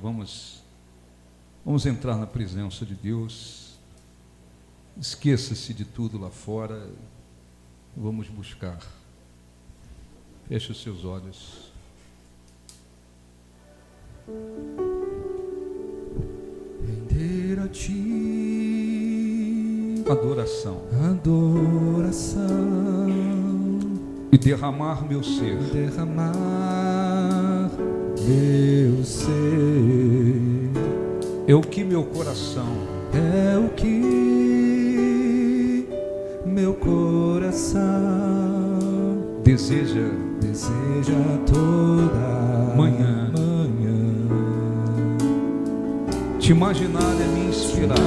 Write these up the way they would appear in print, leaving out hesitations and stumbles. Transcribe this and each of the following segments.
Vamos entrar na presença de Deus. Esqueça-se de tudo lá fora. Vamos buscar. Feche os seus olhos. Render a ti Adoração. E derramar meu ser. Meu ser é o que meu coração deseja toda manhã. Te imaginar é me inspirar.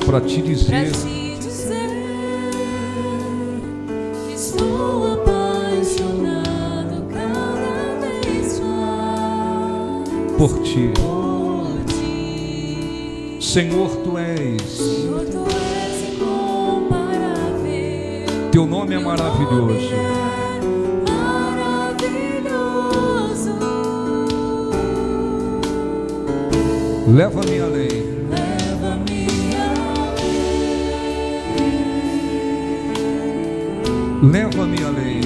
Para te dizer que estou apaixonado cada vez mais por ti. Senhor, tu és incomparável. Teu nome é maravilhoso. Leva-me além. Leva-me além.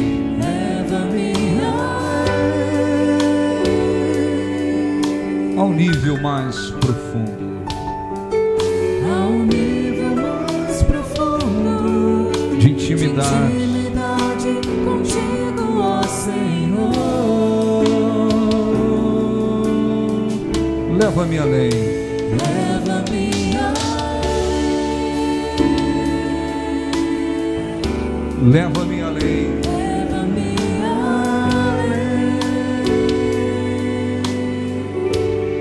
Ao nível mais profundo. De intimidade. Contigo, ó Senhor. Leva-me além. Leva-me além.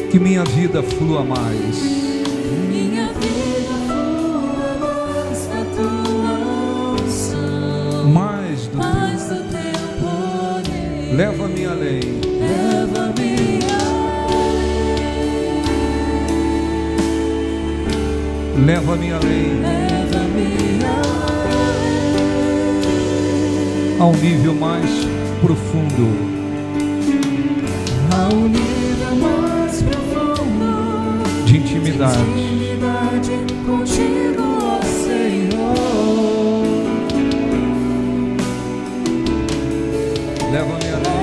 Que minha vida flua mais. Minha vida flua mais da tua unção. Mais do teu poder. Leva-me além. Leva-me além. Ao nível mais profundo. De intimidade. Contigo, ó Senhor. Leva-me além.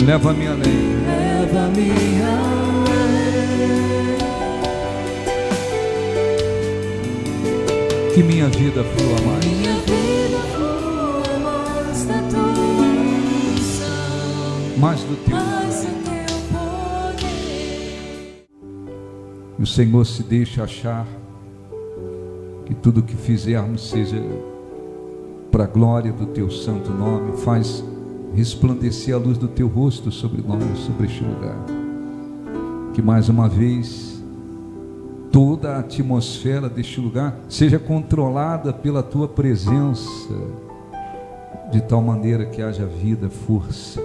Leva-me além. Que minha vida flua mais. Minha vida flua mais da tua unção. Mais do teu poder. E o Senhor se deixa achar que tudo o que fizermos seja para a glória do teu santo nome. Faz resplandecer a luz do teu rosto sobre nós, sobre este lugar. Que mais uma vez toda a atmosfera deste lugar seja controlada pela tua presença, de tal maneira que haja vida, força,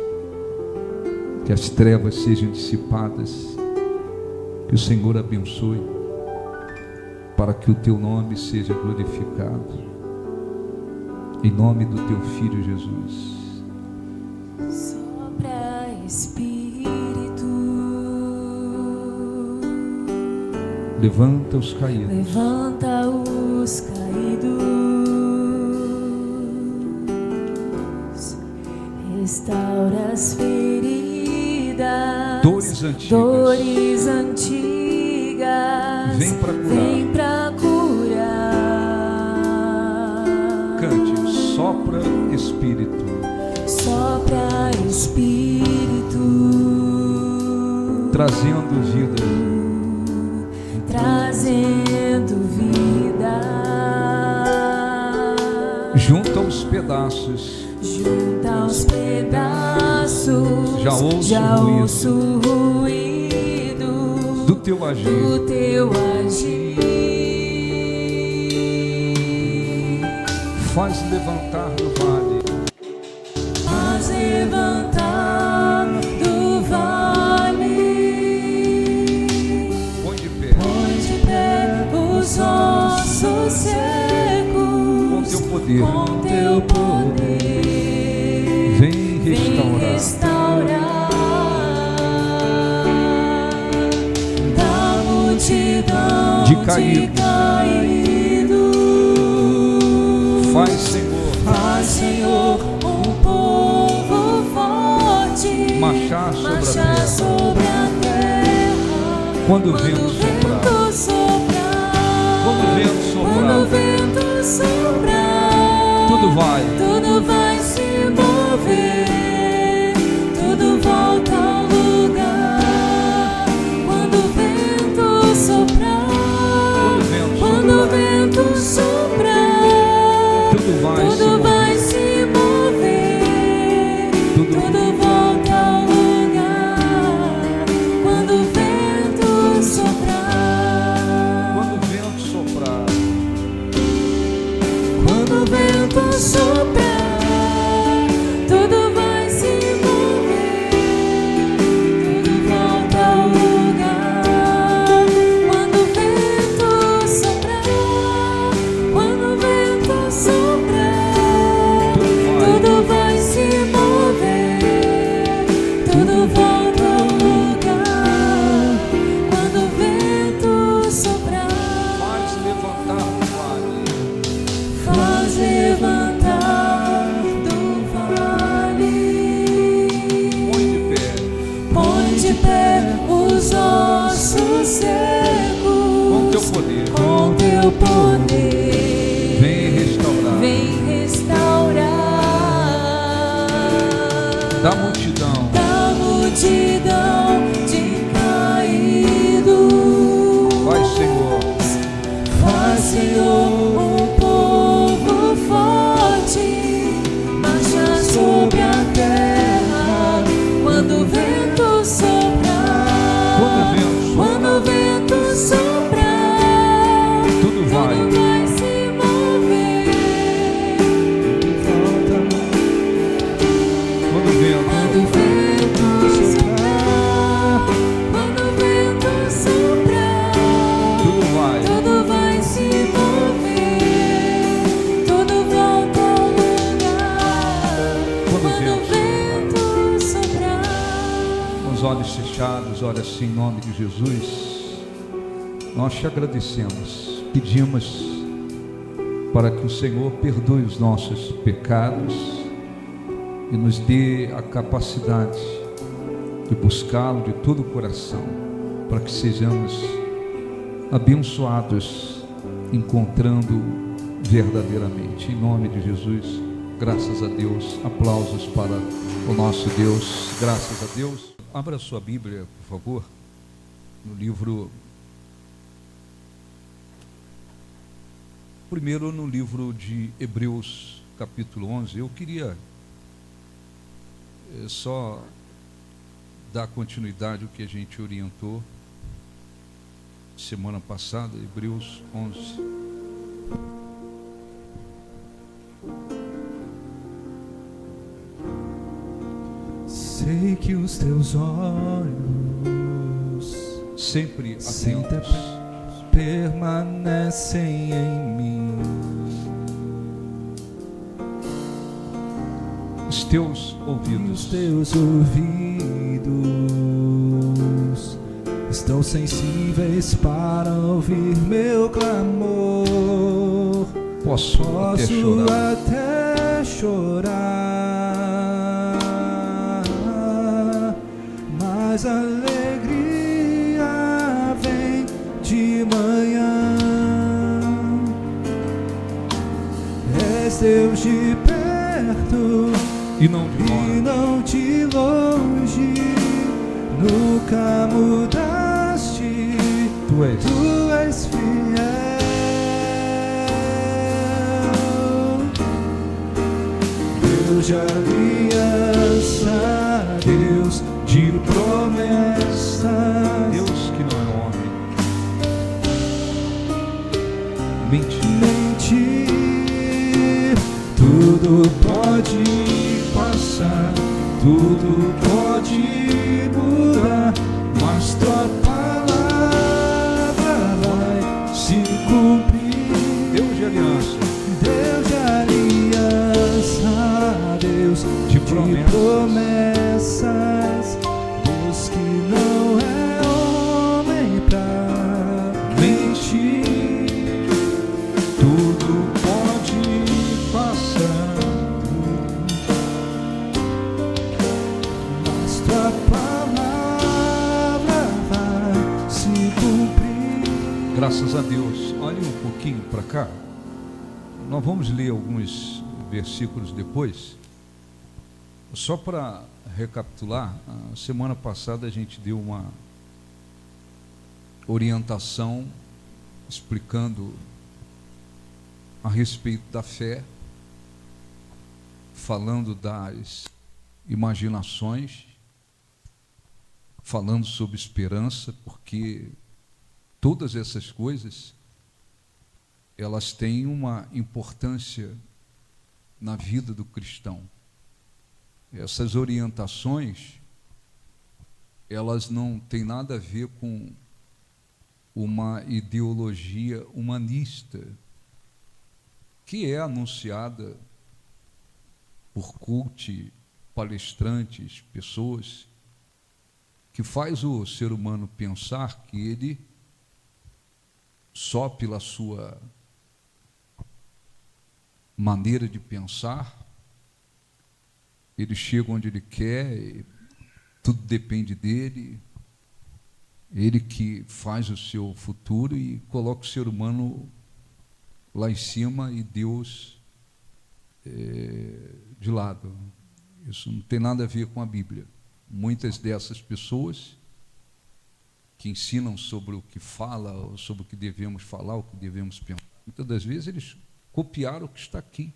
que as trevas sejam dissipadas, que o Senhor abençoe, para que o teu nome seja glorificado, em nome do teu Filho Jesus. Sopra Espírito. Levanta os caídos. Levanta os caídos. Restaura as feridas. Dores antigas. Vem pra curar. Cante, sopra Espírito. Sopra Espírito. Trazendo vida. Junta os pedaços. Já ouço o ruído do teu agir. Faz levantar do vale. Põe de pé os ossos secos, com teu poder, vem restaurar da multidão de caídos. Faz, Senhor, um povo forte marchar sobre a terra. Quando o vento soprar, quando o vento soprar, tudo vai se mover, tudo volta ao lugar. Quando o vento soprar, tudo vai se mover, tudo volta ao lugar. Quando o vento soprar, quando o vento soprar, quando o vento soprar, tudo vai se mover, tudo volta ao lugar. Quando o vento soprar, quando o vento soprar, tudo vai se mover, tudo volta ao lugar. Quando o vento soprar, faz levantar o vale, faz levantar do vale, põe de pé os ossos secos, com teu poder, vem restaurar da multidão de caídos. Faz, Senhor, um povo forte marcha sobre a terra. Quando o vento soprar, quando o vento soprar, tudo vai se mover. quando o vento Quando o vento soprar, quando o vento soprar, tudo vai tudo vai se mover, tudo volta ao lugar. Quando o Quando o vento soprar, com os olhos fechados, olha assim, em nome de Jesus, nós te agradecemos, pedimos para que o Senhor perdoe os nossos pecados e nos dê a capacidade de buscá-lo de todo o coração, para que sejamos abençoados, encontrando verdadeiramente. Em nome de Jesus, graças a Deus, aplausos para o nosso Deus, graças a Deus. Abra sua Bíblia, por favor, no livro, primeiro no livro de Hebreus, capítulo 11. Eu queria só dar continuidade ao que a gente orientou semana passada, Hebreus 11. Sei que os teus olhos Sempre sempre atentos, permanecem em mim. os teus Os ouvidos teus ouvidos estão sensíveis para ouvir meu clamor. posso Até chorar, mas a alegria vem de manhã. És Deus de perto e não de e longe. não de longe, nunca mudaste, Tu és tu és fiel. Deus de aliança, Deus de promessa, Deus que não é homem, mentir, tudo pode passar, tudo pode mudar, mas tua palavra vai se cumprir. Deus de aliança, Deus de aliança, Deus de promessas, promessas. Deus que não é homem pra mentir, Tudo pode passar, mas tua palavra vai se cumprir. graças a Deus. Olhe um pouquinho para cá. Nós vamos ler alguns versículos depois. Só para recapitular, a semana passada a gente deu uma orientação explicando a respeito da fé, falando das imaginações, falando sobre esperança, porque todas essas coisas elas têm uma importância na vida do cristão. Essas orientações, elas não têm nada a ver com uma ideologia humanista que é anunciada por coach, palestrantes, pessoas que faz o ser humano pensar que ele só pela sua maneira de pensar ele chega onde ele quer, e tudo depende dele, ele que faz o seu futuro e coloca o ser humano lá em cima e Deus de lado. Isso não tem nada a ver com a Bíblia. Muitas dessas pessoas que ensinam sobre o que fala, ou sobre o que devemos falar, o que devemos pensar, muitas das vezes eles copiaram o que está aqui.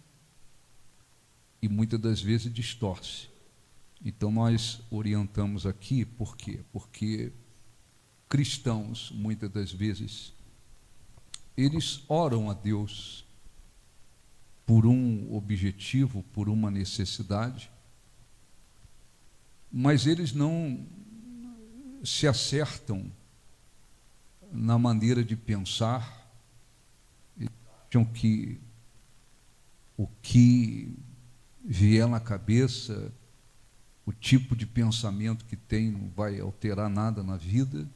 E muitas das vezes distorce. Então nós orientamos aqui, por quê? Porque cristãos, muitas das vezes, eles oram a Deus por um objetivo, por uma necessidade, mas eles não se acertam na maneira de pensar, e acham que o que vier na cabeça, o tipo de pensamento que tem não vai alterar nada na vida.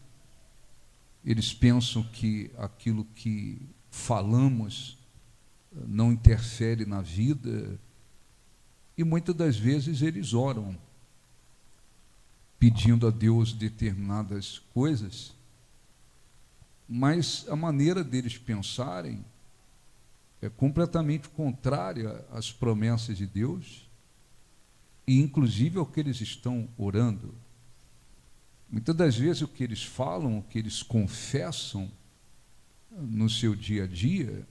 Eles pensam que aquilo que falamos não interfere na vida, e muitas das vezes eles oram pedindo a Deus determinadas coisas, mas a maneira deles pensarem é completamente contrária às promessas de Deus e inclusive ao que eles estão orando. Muitas das vezes o que eles falam, o que eles confessam no seu dia a dia,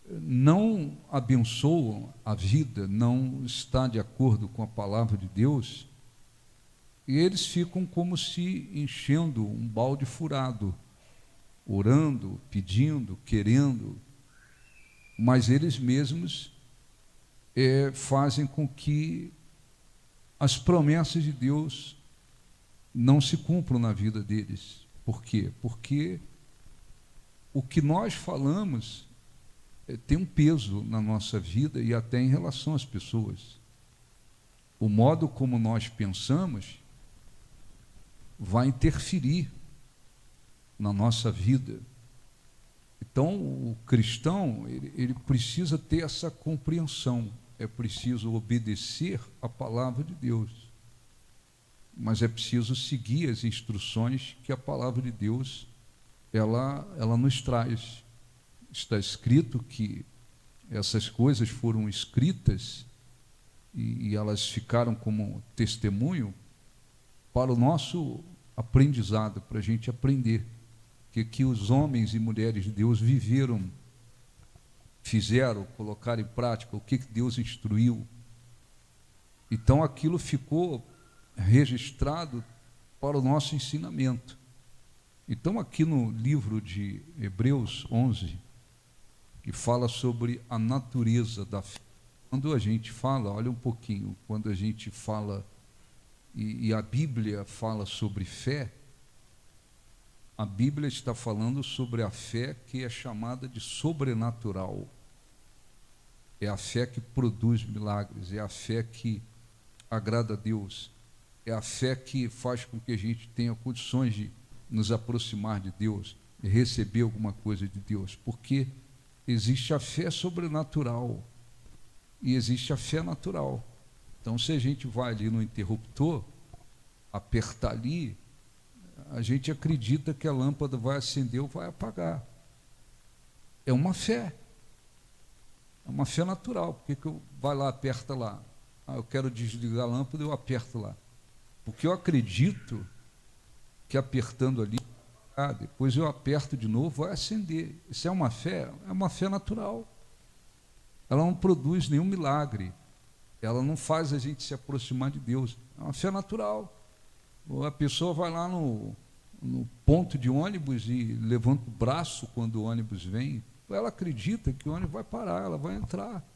não abençoam a vida, não está de acordo com a palavra de Deus, e eles ficam como se enchendo um balde furado, orando, pedindo, querendo, mas eles mesmos fazem com que as promessas de Deus não se cumpram na vida deles. Por quê? Porque o que nós falamos tem um peso na nossa vida e até em relação às pessoas. O modo como nós pensamos vai interferir na nossa vida. Então, o cristão, ele precisa ter essa compreensão, é preciso obedecer a palavra de Deus, mas é preciso seguir as instruções que a palavra de Deus, ela nos traz. Está escrito que essas coisas foram escritas e elas ficaram como testemunho para o nosso aprendizado, para a gente aprender que os homens e mulheres de Deus viveram, fizeram, colocaram em prática o que Deus instruiu. Então aquilo ficou registrado para o nosso ensinamento. Então aqui no livro de Hebreus 11, que fala sobre a natureza da fé, quando a gente fala, olha um pouquinho, quando a gente fala e a Bíblia fala sobre fé, A Bíblia está falando sobre a fé que é chamada de sobrenatural. É a fé que produz milagres, é a fé que agrada a Deus, é a fé que faz com que a gente tenha condições de nos aproximar de Deus e receber alguma coisa de Deus, porque existe a fé sobrenatural e existe a fé natural. Então, se a gente vai ali no interruptor, apertar ali, a gente acredita que a lâmpada vai acender ou vai apagar. É uma fé natural. Por que eu vai lá, aperta lá? Eu quero desligar a lâmpada, eu aperto lá. Porque eu acredito que apertando ali, depois eu aperto de novo, vai acender. Isso é uma fé natural. Ela não produz nenhum milagre. Ela não faz a gente se aproximar de Deus. É uma fé natural. A pessoa vai lá no ponto de ônibus e levanta o braço quando o ônibus vem. Ela acredita que o ônibus vai parar, ela vai entrar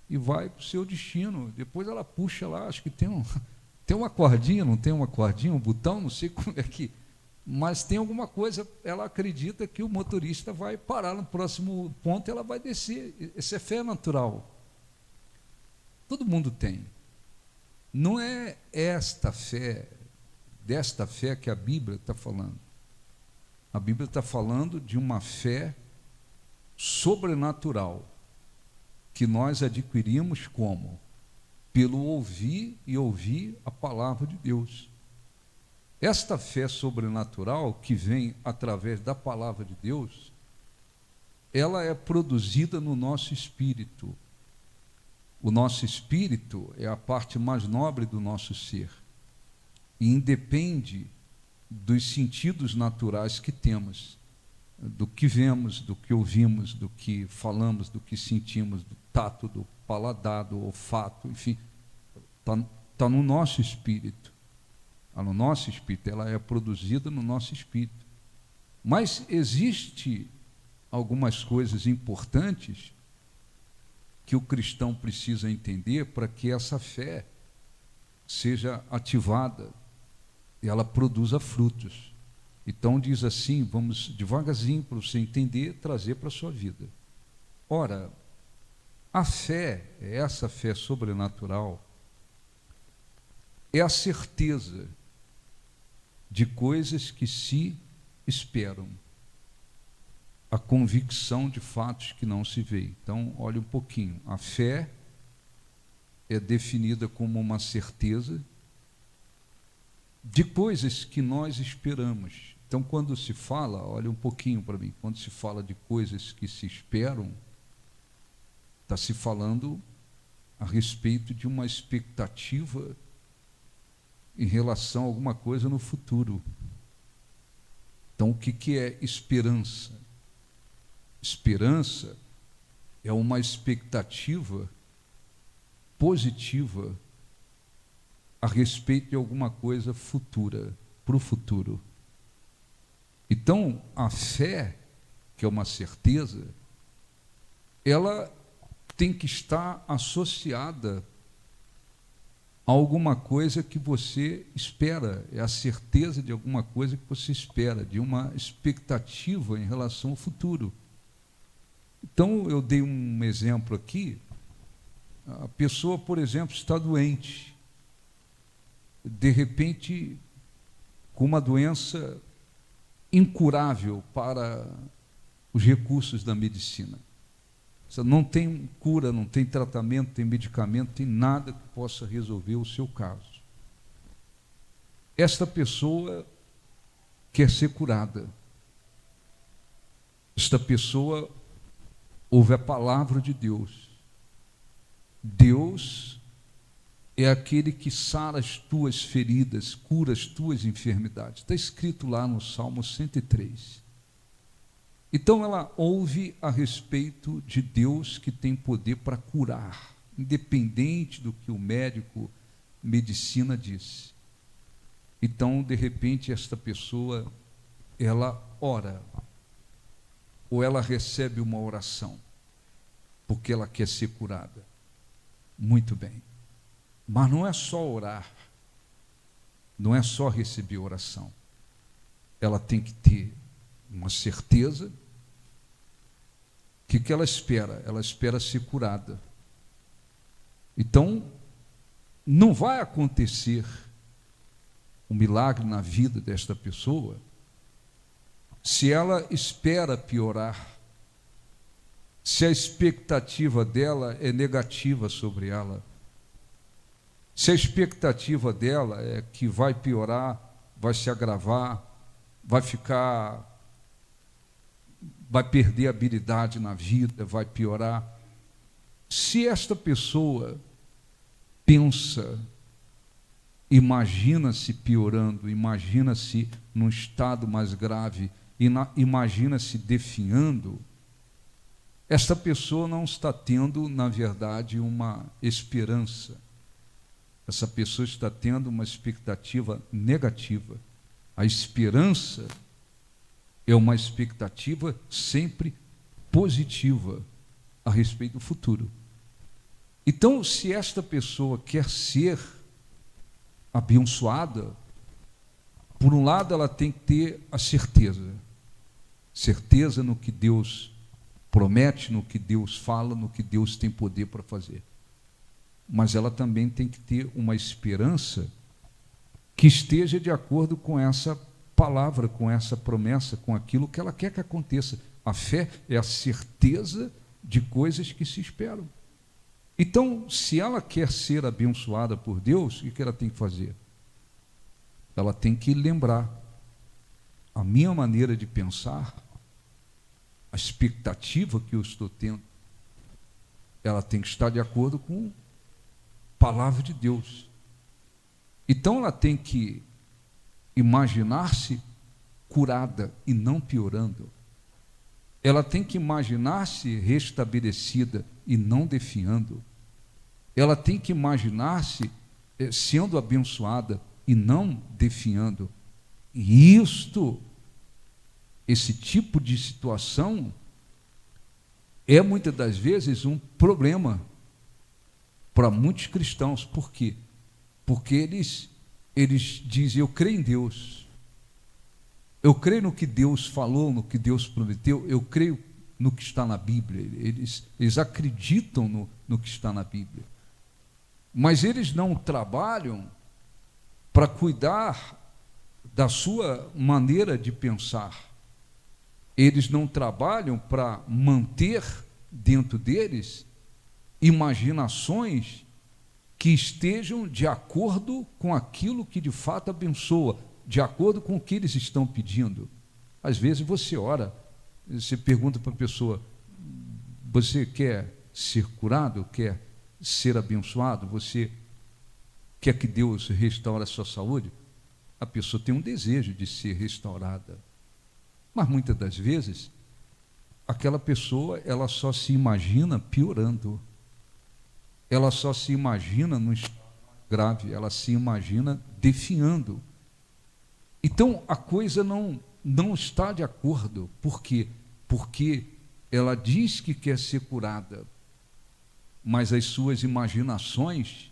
e vai para o seu destino. Depois ela puxa lá, acho que tem uma cordinha, não tem uma cordinha, um botão, não sei como é que... Mas tem alguma coisa, ela acredita que o motorista vai parar no próximo ponto e ela vai descer. Essa é fé natural. Todo mundo tem. Não é desta fé que a Bíblia está falando. A Bíblia está falando de uma fé sobrenatural que nós adquirimos como? Pelo ouvir e ouvir a palavra de Deus. Esta fé sobrenatural que vem através da palavra de Deus, ela é produzida no nosso espírito. O nosso espírito é a parte mais nobre do nosso ser e independe dos sentidos naturais que temos, do que vemos, do que ouvimos, do que falamos, do que sentimos, do tato, do paladar, do olfato, enfim, está no nosso espírito. No nosso espírito, ela é produzida no nosso espírito. Mas existe algumas coisas importantes que o cristão precisa entender para que essa fé seja ativada e ela produza frutos. Então diz assim, vamos devagarzinho para você entender, trazer para a sua vida. Ora, a fé, essa fé sobrenatural, é a certeza de coisas que se esperam, a convicção de fatos que não se veem. Então, olha um pouquinho. A fé é definida como uma certeza de coisas que nós esperamos. Então, quando se fala, olha um pouquinho para mim, quando se fala de coisas que se esperam, está se falando a respeito de uma expectativa em relação a alguma coisa no futuro. Então, o que é esperança? Esperança é uma expectativa positiva a respeito de alguma coisa futura, para o futuro. Então, a fé, que é uma certeza, ela tem que estar associada a alguma coisa que você espera, é a certeza de alguma coisa que você espera, de uma expectativa em relação ao futuro. Então, eu dei um exemplo aqui, a pessoa, por exemplo, está doente, de repente, com uma doença incurável para os recursos da medicina. Não tem cura, não tem tratamento, tem medicamento, tem nada que possa resolver o seu caso. Esta pessoa quer ser curada. Esta pessoa ouve a palavra de Deus. Deus é aquele que sara as tuas feridas, cura as tuas enfermidades. Está escrito lá no Salmo 103. Então ela ouve a respeito de Deus que tem poder para curar, independente do que o médico, medicina diz. Então, de repente, esta pessoa, ela ora, ou ela recebe uma oração, porque ela quer ser curada. Muito bem. Mas não é só orar, não é só receber oração. Ela tem que ter uma certeza. O que ela espera? Ela espera ser curada. Então, não vai acontecer um milagre na vida desta pessoa se ela espera piorar, se a expectativa dela é negativa sobre ela, se a expectativa dela é que vai piorar, vai se agravar, vai perder habilidade na vida, vai piorar. Se esta pessoa pensa, imagina-se piorando, imagina-se num estado mais grave, imagina-se definhando, esta pessoa não está tendo, na verdade, uma esperança. Essa pessoa está tendo uma expectativa negativa. A esperança é uma expectativa sempre positiva a respeito do futuro. Então, se esta pessoa quer ser abençoada, por um lado ela tem que ter a certeza no que Deus promete, no que Deus fala, no que Deus tem poder para fazer. Mas ela também tem que ter uma esperança que esteja de acordo com essa palavra, com essa promessa, com aquilo que ela quer que aconteça. A fé é a certeza de coisas que se esperam. Então, se ela quer ser abençoada por Deus, o que ela tem que fazer? Ela tem que lembrar: a minha maneira de pensar, a expectativa que eu estou tendo, ela tem que estar de acordo com a palavra de Deus. Então ela tem que imaginar-se curada e não piorando. Ela tem que imaginar-se restabelecida e não definhando. Ela tem que imaginar-se sendo abençoada e não definhando. E esse tipo de situação é muitas das vezes um problema para muitos cristãos. Por quê? Porque eles dizem: eu creio em Deus, eu creio no que Deus falou, no que Deus prometeu, eu creio no que está na Bíblia. Eles acreditam no que está na Bíblia, mas eles não trabalham para cuidar da sua maneira de pensar. Eles não trabalham para manter dentro deles imaginações que estejam de acordo com aquilo que de fato abençoa, de acordo com o que eles estão pedindo. Às vezes você ora, você pergunta para a pessoa: você quer ser curado? Quer ser abençoado? Você quer que Deus restaure a sua saúde? A pessoa tem um desejo de ser restaurada, mas muitas das vezes aquela pessoa, ela só se imagina piorando, ela só se imagina num estado grave, ela se imagina definhando. Então a coisa não está de acordo. Por quê? Porque ela diz que quer ser curada, mas as suas imaginações,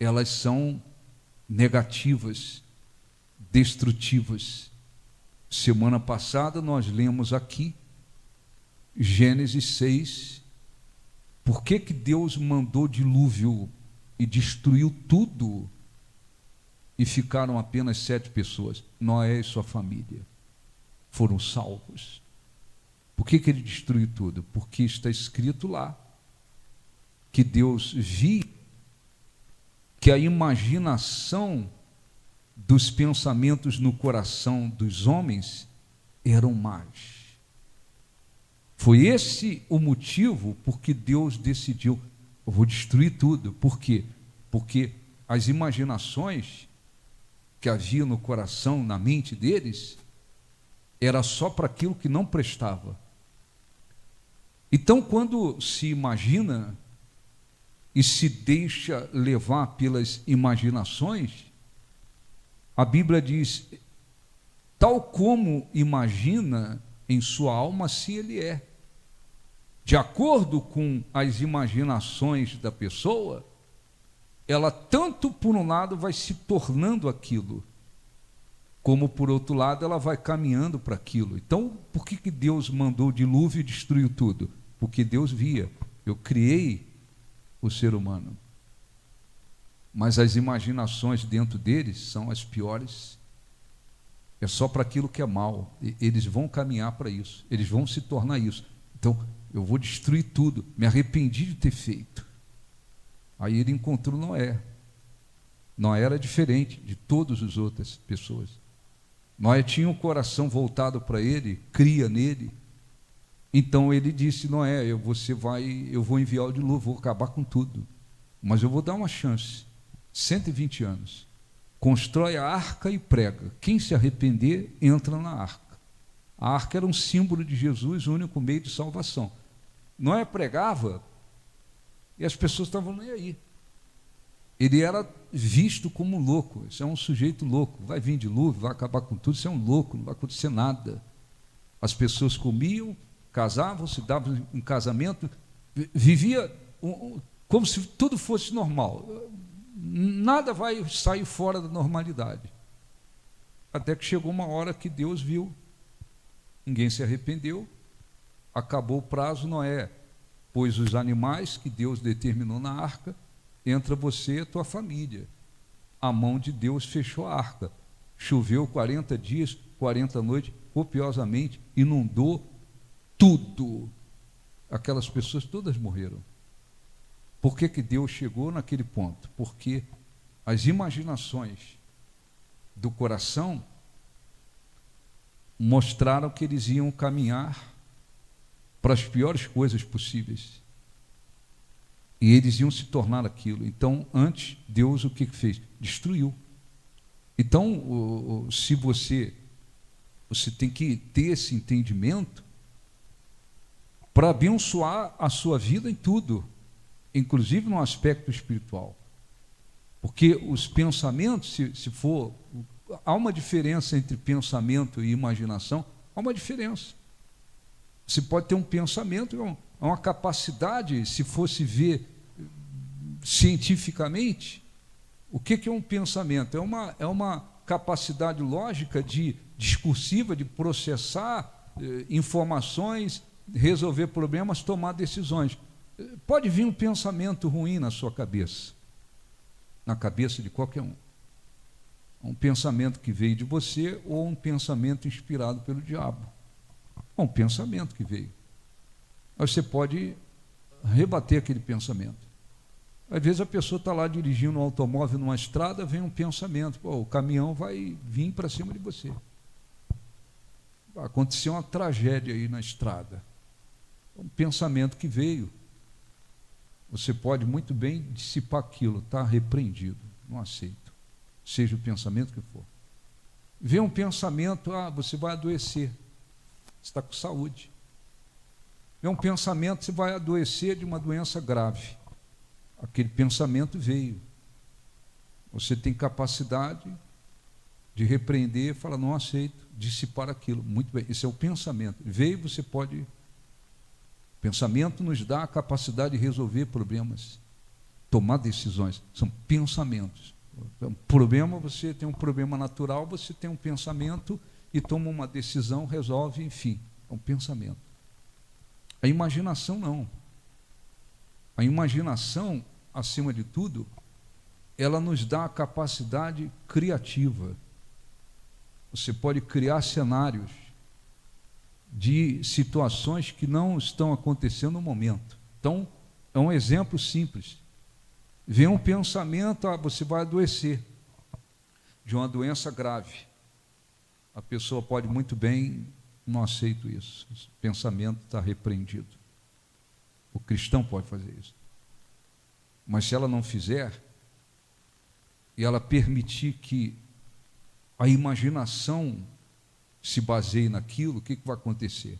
elas são negativas, destrutivas. Semana passada nós lemos aqui Gênesis 6. Por que Deus mandou dilúvio e destruiu tudo e ficaram apenas 7 pessoas? Noé e sua família foram salvos. Por que ele destruiu tudo? Porque está escrito lá que Deus viu que a imaginação dos pensamentos no coração dos homens eram más. Foi esse o motivo porque Deus decidiu: eu vou destruir tudo. Por quê? Porque as imaginações que havia no coração, na mente deles, era só para aquilo que não prestava. Então, quando se imagina e se deixa levar pelas imaginações, a Bíblia diz: tal como imagina em sua alma, assim ele é. De acordo com as imaginações da pessoa, ela tanto por um lado vai se tornando aquilo, como por outro lado ela vai caminhando para aquilo. Então, por que Deus mandou o dilúvio e destruiu tudo? Porque Deus via, eu criei o ser humano, mas as imaginações dentro deles são as piores. É só para aquilo que é mal. Eles vão caminhar para isso, eles vão se tornar isso. Então, eu vou destruir tudo. Me arrependi de ter feito. Aí ele encontrou Noé. Noé era diferente de todas as outras pessoas. Noé tinha um coração voltado para ele, cria nele. Então ele disse: Noé, eu vou enviar o dilúvio, vou acabar com tudo, mas eu vou dar uma chance. 120 anos. Constrói a arca e prega. Quem se arrepender, entra na arca. A arca era um símbolo de Jesus, o único meio de salvação. Noé pregava e as pessoas estavam nem aí. Ele era visto como louco. Isso é um sujeito louco. Vai vir dilúvio, vai acabar com tudo. Isso é um louco, não vai acontecer nada. As pessoas comiam, casavam, se davam em casamento, vivia como se tudo fosse normal. Nada vai sair fora da normalidade. Até que chegou uma hora que Deus viu, ninguém se arrependeu, acabou o prazo. Noé pôs os animais que Deus determinou na arca, entra você e a tua família. A mão de Deus fechou a arca. Choveu 40 dias, 40 noites, copiosamente, inundou tudo. Aquelas pessoas todas morreram. Por que Deus chegou naquele ponto? Porque as imaginações do coração mostraram que eles iam caminhar para as piores coisas possíveis. E eles iam se tornar aquilo. Então, antes, Deus o que fez? Destruiu. Então, se você tem que ter esse entendimento para abençoar a sua vida em tudo, inclusive no aspecto espiritual. Porque os pensamentos, se for, há uma diferença entre pensamento e imaginação, há uma diferença. Você pode ter um pensamento, é uma capacidade, se fosse ver cientificamente, o que é um pensamento? É uma capacidade lógica, discursiva, de processar informações, resolver problemas, tomar decisões. Pode vir um pensamento ruim na sua cabeça, na cabeça de qualquer um. Um pensamento que veio de você ou um pensamento inspirado pelo diabo. Um pensamento que veio. Aí você pode rebater aquele pensamento. Às vezes a pessoa está lá dirigindo um automóvel numa estrada, vem um pensamento: o caminhão vai vir para cima de você. Aconteceu uma tragédia aí na estrada. Um pensamento que veio. Você pode muito bem dissipar aquilo, está repreendido, não aceito, seja o pensamento que for. Vem um pensamento: você vai adoecer, você está com saúde. Vem um pensamento: você vai adoecer de uma doença grave. Aquele pensamento veio. Você tem capacidade de repreender, falar: não aceito, dissipar aquilo. Muito bem, esse é o pensamento. Veio, você pode. Pensamento nos dá a capacidade de resolver problemas, tomar decisões. São pensamentos. Então, problema, você tem um problema natural, você tem um pensamento e toma uma decisão, resolve, enfim. É um pensamento. A imaginação não. A imaginação, acima de tudo, ela nos dá a capacidade criativa. Você pode criar cenários de situações que não estão acontecendo no momento. Então, é um exemplo simples. Vem um pensamento: você vai adoecer de uma doença grave. A pessoa pode muito bem: não aceito isso. Esse pensamento está repreendido. O cristão pode fazer isso. Mas se ela não fizer, e ela permitir que a imaginação se baseie naquilo, o que vai acontecer?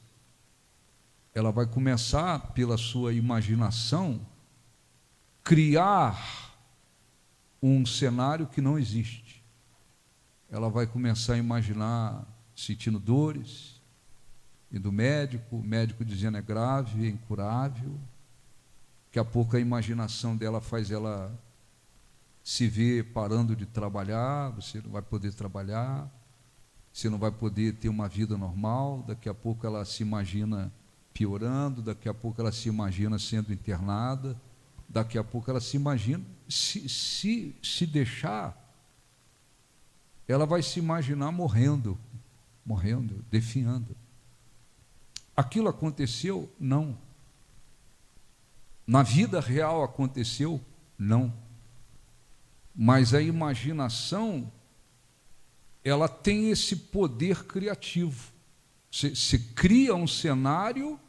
Ela vai começar, pela sua imaginação, criar um cenário que não existe. Ela vai começar a imaginar sentindo dores, indo ao médico, o médico dizendo é grave, é incurável. Daqui a pouco a imaginação dela faz ela se ver parando de trabalhar, você não vai poder trabalhar. você não vai poder ter uma vida normal, daqui a pouco ela se imagina piorando, daqui a pouco ela se imagina sendo internada, daqui a pouco ela se imagina, se deixar, ela vai se imaginar morrendo, definhando. Aquilo aconteceu? Não. Na vida real aconteceu? Não. Mas a imaginação, ela tem esse poder criativo. Você cria um cenário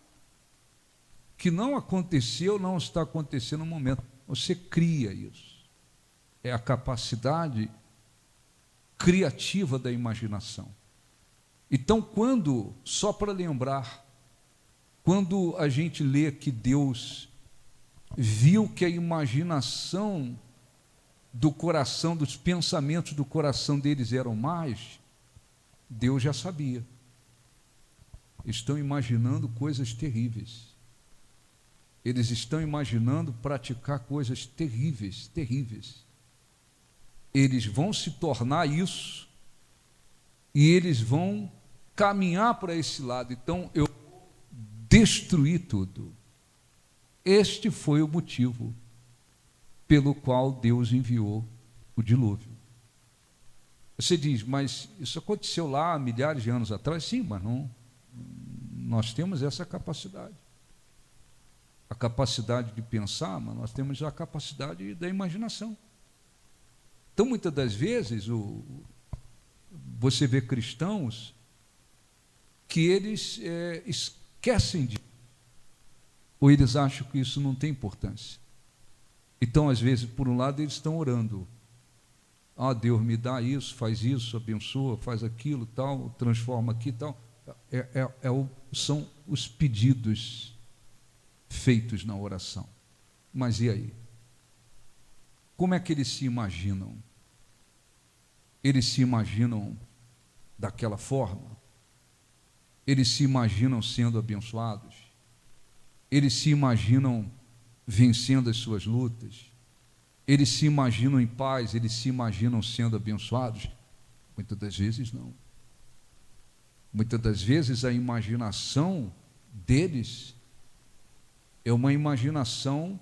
que não aconteceu, não está acontecendo no momento. Você cria isso. É a capacidade criativa da imaginação. Então, só para lembrar, quando a gente lê que Deus viu que a imaginação do coração, dos pensamentos do coração deles eram mais, Deus já sabia. Estão imaginando coisas terríveis. Eles estão imaginando praticar coisas terríveis, terríveis. Eles vão se tornar isso e eles vão caminhar para esse lado. Então, eu vou destruir tudo. Este foi o motivo pelo qual Deus enviou o dilúvio. Você diz, mas isso aconteceu lá há milhares de anos atrás? Sim, mas não. Nós temos essa capacidade. A capacidade de pensar, mas nós temos a capacidade da imaginação. Então, muitas das vezes, você vê cristãos que eles esquecem de, ou eles acham que isso não tem importância. Então, às vezes, por um lado, eles estão orando. Ah, Deus me dá isso, faz isso, abençoa, faz aquilo, tal, transforma aqui, tal. São os pedidos feitos na oração. Mas e aí? Como é que eles se imaginam? Eles se imaginam daquela forma? Eles se imaginam sendo abençoados? Eles se imaginam vencendo as suas lutas? Eles se imaginam em paz? Eles se imaginam sendo abençoados? Muitas das vezes não. Muitas das vezes a imaginação deles é uma imaginação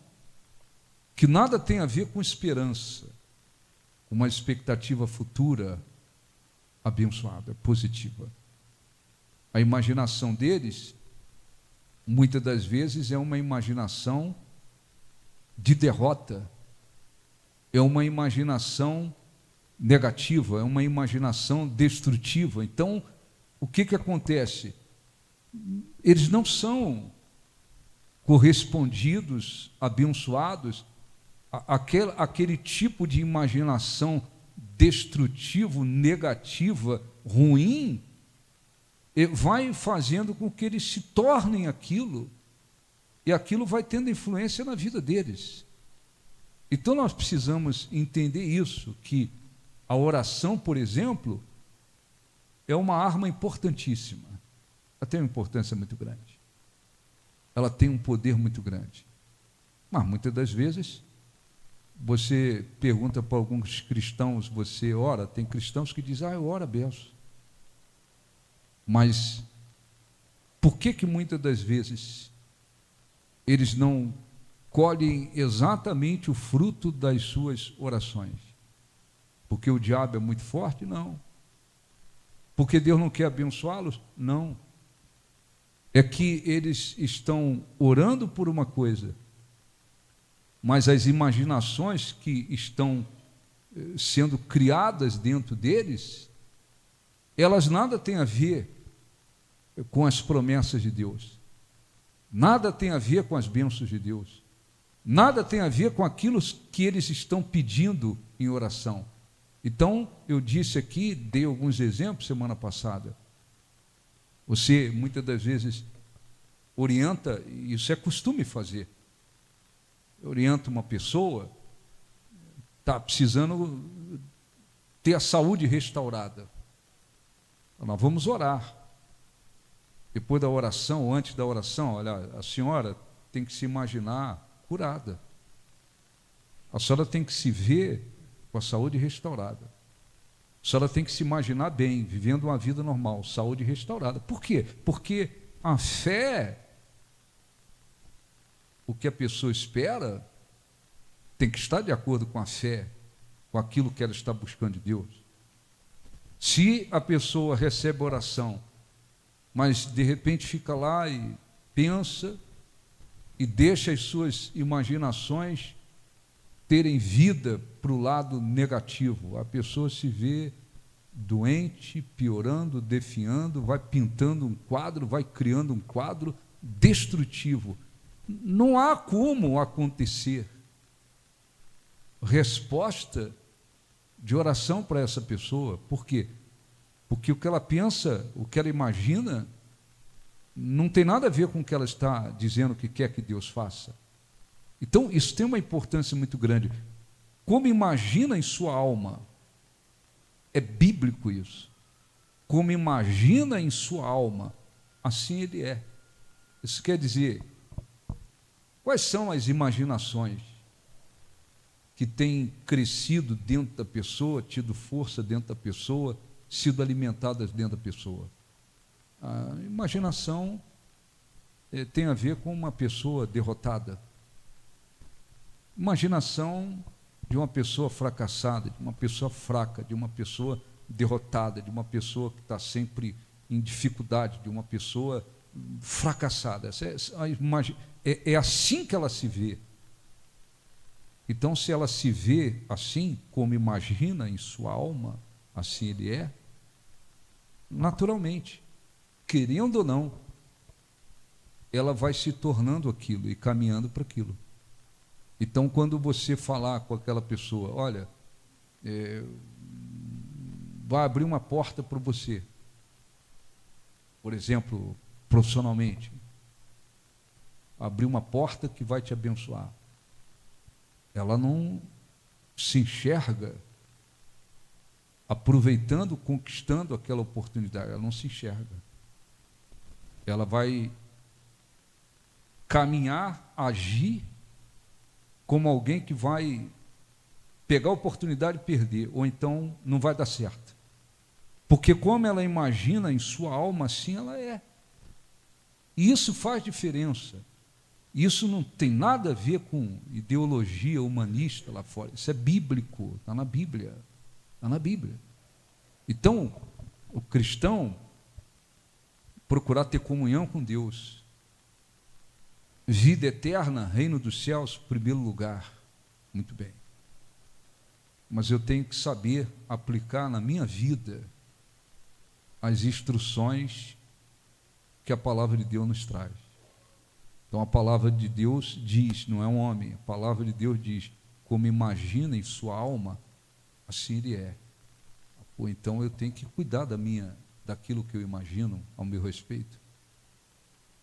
que nada tem a ver com esperança, uma expectativa futura abençoada, positiva. A imaginação deles, muitas das vezes, é uma imaginação de derrota, é uma imaginação negativa, é uma imaginação destrutiva. Então, o que acontece? Eles não são correspondidos, abençoados, aquele tipo de imaginação destrutivo, negativa, ruim, vai fazendo com que eles se tornem aquilo, e aquilo vai tendo influência na vida deles. Então nós precisamos entender isso, que a oração, por exemplo, é uma arma importantíssima. Ela tem uma importância muito grande. Ela tem um poder muito grande. Mas muitas das vezes, você pergunta para alguns cristãos, você ora? Tem cristãos que dizem, eu oro a benção. Mas por que muitas das vezes eles não colhem exatamente o fruto das suas orações? Porque o diabo é muito forte? Não. Porque Deus não quer abençoá-los? Não. É que eles estão orando por uma coisa, mas as imaginações que estão sendo criadas dentro deles, elas nada têm a ver com as promessas de Deus, nada tem a ver com as bênçãos de Deus, nada tem a ver com aquilo que eles estão pedindo em oração. Então, eu disse aqui, dei alguns exemplos semana passada. Você, muitas das vezes, orienta, isso é costume fazer, orienta uma pessoa, está precisando ter a saúde restaurada. Nós vamos orar. Depois da oração, ou antes da oração, olha, a senhora tem que se imaginar curada. A senhora tem que se ver com a saúde restaurada. Só ela tem que se imaginar bem, vivendo uma vida normal, saúde restaurada. Por quê? Porque a fé, o que a pessoa espera, tem que estar de acordo com a fé, com aquilo que ela está buscando de Deus. Se a pessoa recebe oração, mas de repente fica lá e pensa e deixa as suas imaginações terem vida para o lado negativo, a pessoa se vê doente, piorando, definhando, vai pintando um quadro, vai criando um quadro destrutivo. Não há como acontecer resposta de oração para essa pessoa. Por quê? Porque o que ela pensa, o que ela imagina, não tem nada a ver com o que ela está dizendo que quer que Deus faça. Então, isso tem uma importância muito grande. Como imagina em sua alma, é bíblico isso. Como imagina em sua alma, assim ele é. Isso quer dizer, quais são as imaginações que têm crescido dentro da pessoa, tido força dentro da pessoa, sido alimentadas dentro da pessoa? A imaginação tem a ver com uma pessoa derrotada. Imaginação de uma pessoa fracassada, de uma pessoa fraca, de uma pessoa derrotada, de uma pessoa que está sempre em dificuldade, de uma pessoa fracassada. É assim que ela se vê. Então, se ela se vê assim, como imagina em sua alma, assim ele é, naturalmente, querendo ou não, ela vai se tornando aquilo e caminhando para aquilo. Então, quando você falar com aquela pessoa, olha, vai abrir uma porta para você, por exemplo, profissionalmente, abrir uma porta que vai te abençoar. Ela não se enxerga aproveitando, conquistando aquela oportunidade, ela não se enxerga. Ela vai caminhar, agir, como alguém que vai pegar a oportunidade e perder, ou então não vai dar certo. Porque como ela imagina em sua alma, assim ela é. E isso faz diferença. Isso não tem nada a ver com ideologia humanista lá fora. Isso é bíblico, está na Bíblia. Está na Bíblia. Então, o cristão procurar ter comunhão com Deus, vida eterna, reino dos céus, primeiro lugar. Muito bem. Mas eu tenho que saber aplicar na minha vida as instruções que a palavra de Deus nos traz. Então a palavra de Deus diz, não é um homem, a palavra de Deus diz, como imagina em sua alma, assim ele é. Ou então eu tenho que cuidar daquilo que eu imagino ao meu respeito.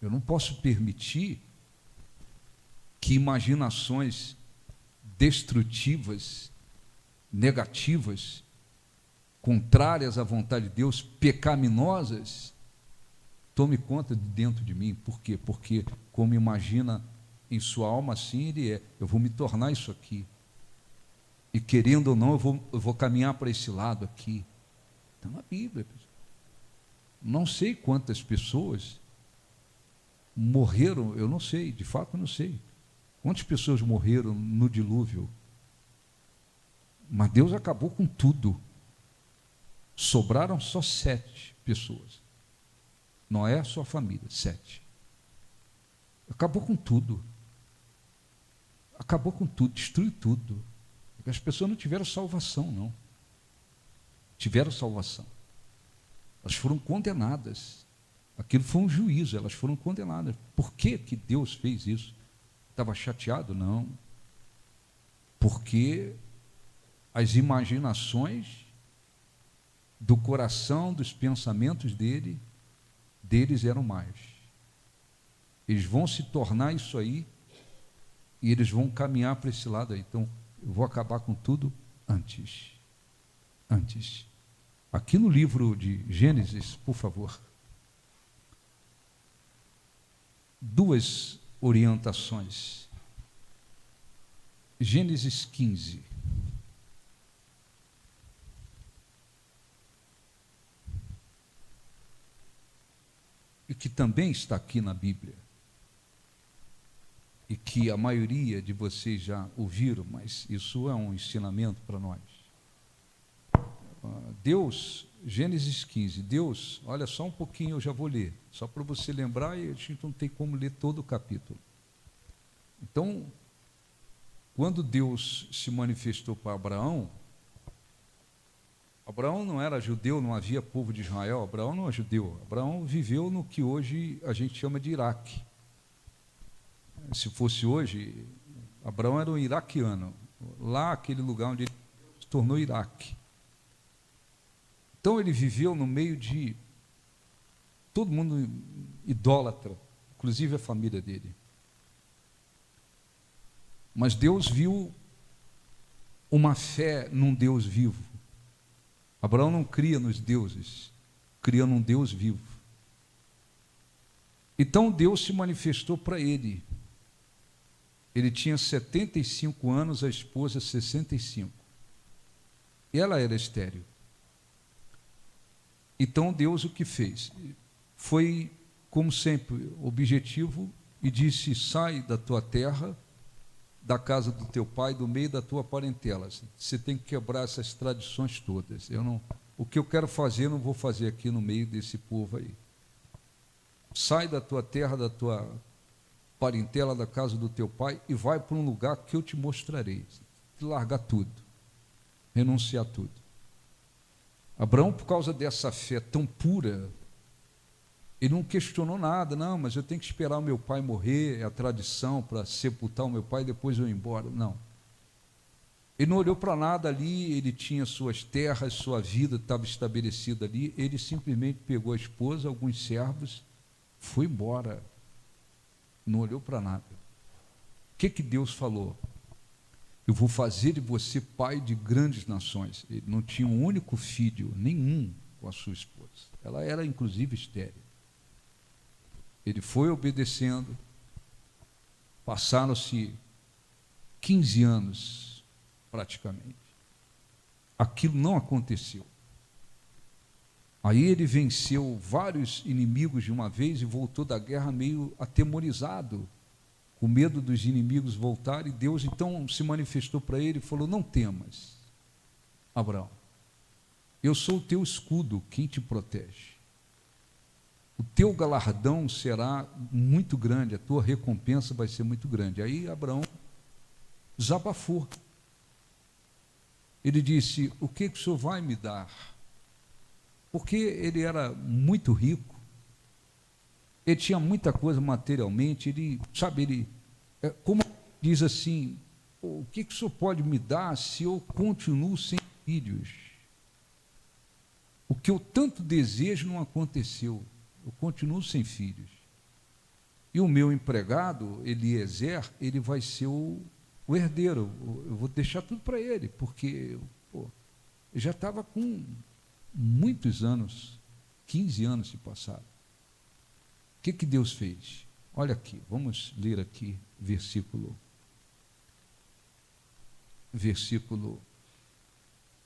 Eu não posso permitir que imaginações destrutivas, negativas, contrárias à vontade de Deus, pecaminosas, tome conta de dentro de mim. Por quê? Porque como imagina em sua alma, assim ele é. Eu vou me tornar isso aqui. E querendo ou não, eu vou caminhar para esse lado aqui. Está na Bíblia. Não sei quantas pessoas morreram, eu não sei, de fato eu não sei. Quantas pessoas morreram no dilúvio? Mas Deus acabou com tudo. Sobraram só 7 pessoas. Noé, sua família, 7. Acabou com tudo. Acabou com tudo, destruiu tudo. Porque as pessoas não tiveram salvação, não. Tiveram salvação. Elas foram condenadas. Aquilo foi um juízo, elas foram condenadas. Por que que Deus fez isso? Estava chateado? Não. Porque as imaginações do coração, dos pensamentos deles eram mais. Eles vão se tornar isso aí e eles vão caminhar para esse lado aí. Então, eu vou acabar com tudo antes. Antes. Aqui no livro de Gênesis, por favor, 2 orientações. Gênesis 15. que também está aqui na Bíblia, e que a maioria de vocês já ouviram, mas isso é um ensinamento para nós. Deus, Gênesis 15, Deus, olha só um pouquinho, eu já vou ler, só para você lembrar, e a gente não tem como ler todo o capítulo. Então, quando Deus se manifestou para Abraão, Abraão não era judeu, não havia povo de Israel, Abraão não é judeu, Abraão viveu no que hoje a gente chama de Iraque. Se fosse hoje, Abraão era um iraquiano, lá aquele lugar onde ele se tornou Iraque. Então ele viveu no meio de todo mundo idólatra, inclusive a família dele. Mas Deus viu uma fé num Deus vivo. Abraão não cria nos deuses, cria num Deus vivo. Então Deus se manifestou para ele. Ele tinha 75 anos, a esposa 65. E ela era estéril. Então Deus o que fez? Foi, como sempre, objetivo e disse: sai da tua terra, da casa do teu pai, do meio da tua parentela. Você tem que quebrar essas tradições todas. O que eu quero fazer, eu não vou fazer aqui no meio desse povo aí. Sai da tua terra, da tua parentela, da casa do teu pai, e vai para um lugar que eu te mostrarei. Largar tudo, renunciar tudo. Abraão, por causa dessa fé tão pura, ele não questionou nada. Não, mas eu tenho que esperar o meu pai morrer, é a tradição para sepultar o meu pai, depois eu ir embora. Não. Ele não olhou para nada ali, ele tinha suas terras, sua vida estava estabelecida ali, ele simplesmente pegou a esposa, alguns servos, foi embora. Não olhou para nada. O que Deus falou? Eu vou fazer de você pai de grandes nações. Ele não tinha um único filho, nenhum, com a sua esposa. Ela era, inclusive, estéril. Ele foi obedecendo. Passaram-se 15 anos, praticamente. Aquilo não aconteceu. Aí ele venceu vários inimigos de uma vez e voltou da guerra meio atemorizado, com medo dos inimigos voltarem. Deus então se manifestou para ele e falou: não temas, Abraão, eu sou o teu escudo, quem te protege. O teu galardão será muito grande, a tua recompensa vai ser muito grande. Aí Abraão desabafou. Ele disse: o que o senhor vai me dar? Porque ele era muito rico, ele tinha muita coisa materialmente, como diz assim, o que o senhor pode me dar se eu continuo sem filhos? O que eu tanto desejo não aconteceu, eu continuo sem filhos. E o meu empregado, Eliezer, ele vai ser o herdeiro, eu vou deixar tudo para ele, porque ele já estava com muitos anos, 15 anos se passaram. O que Deus fez? Olha aqui, vamos ler aqui versículo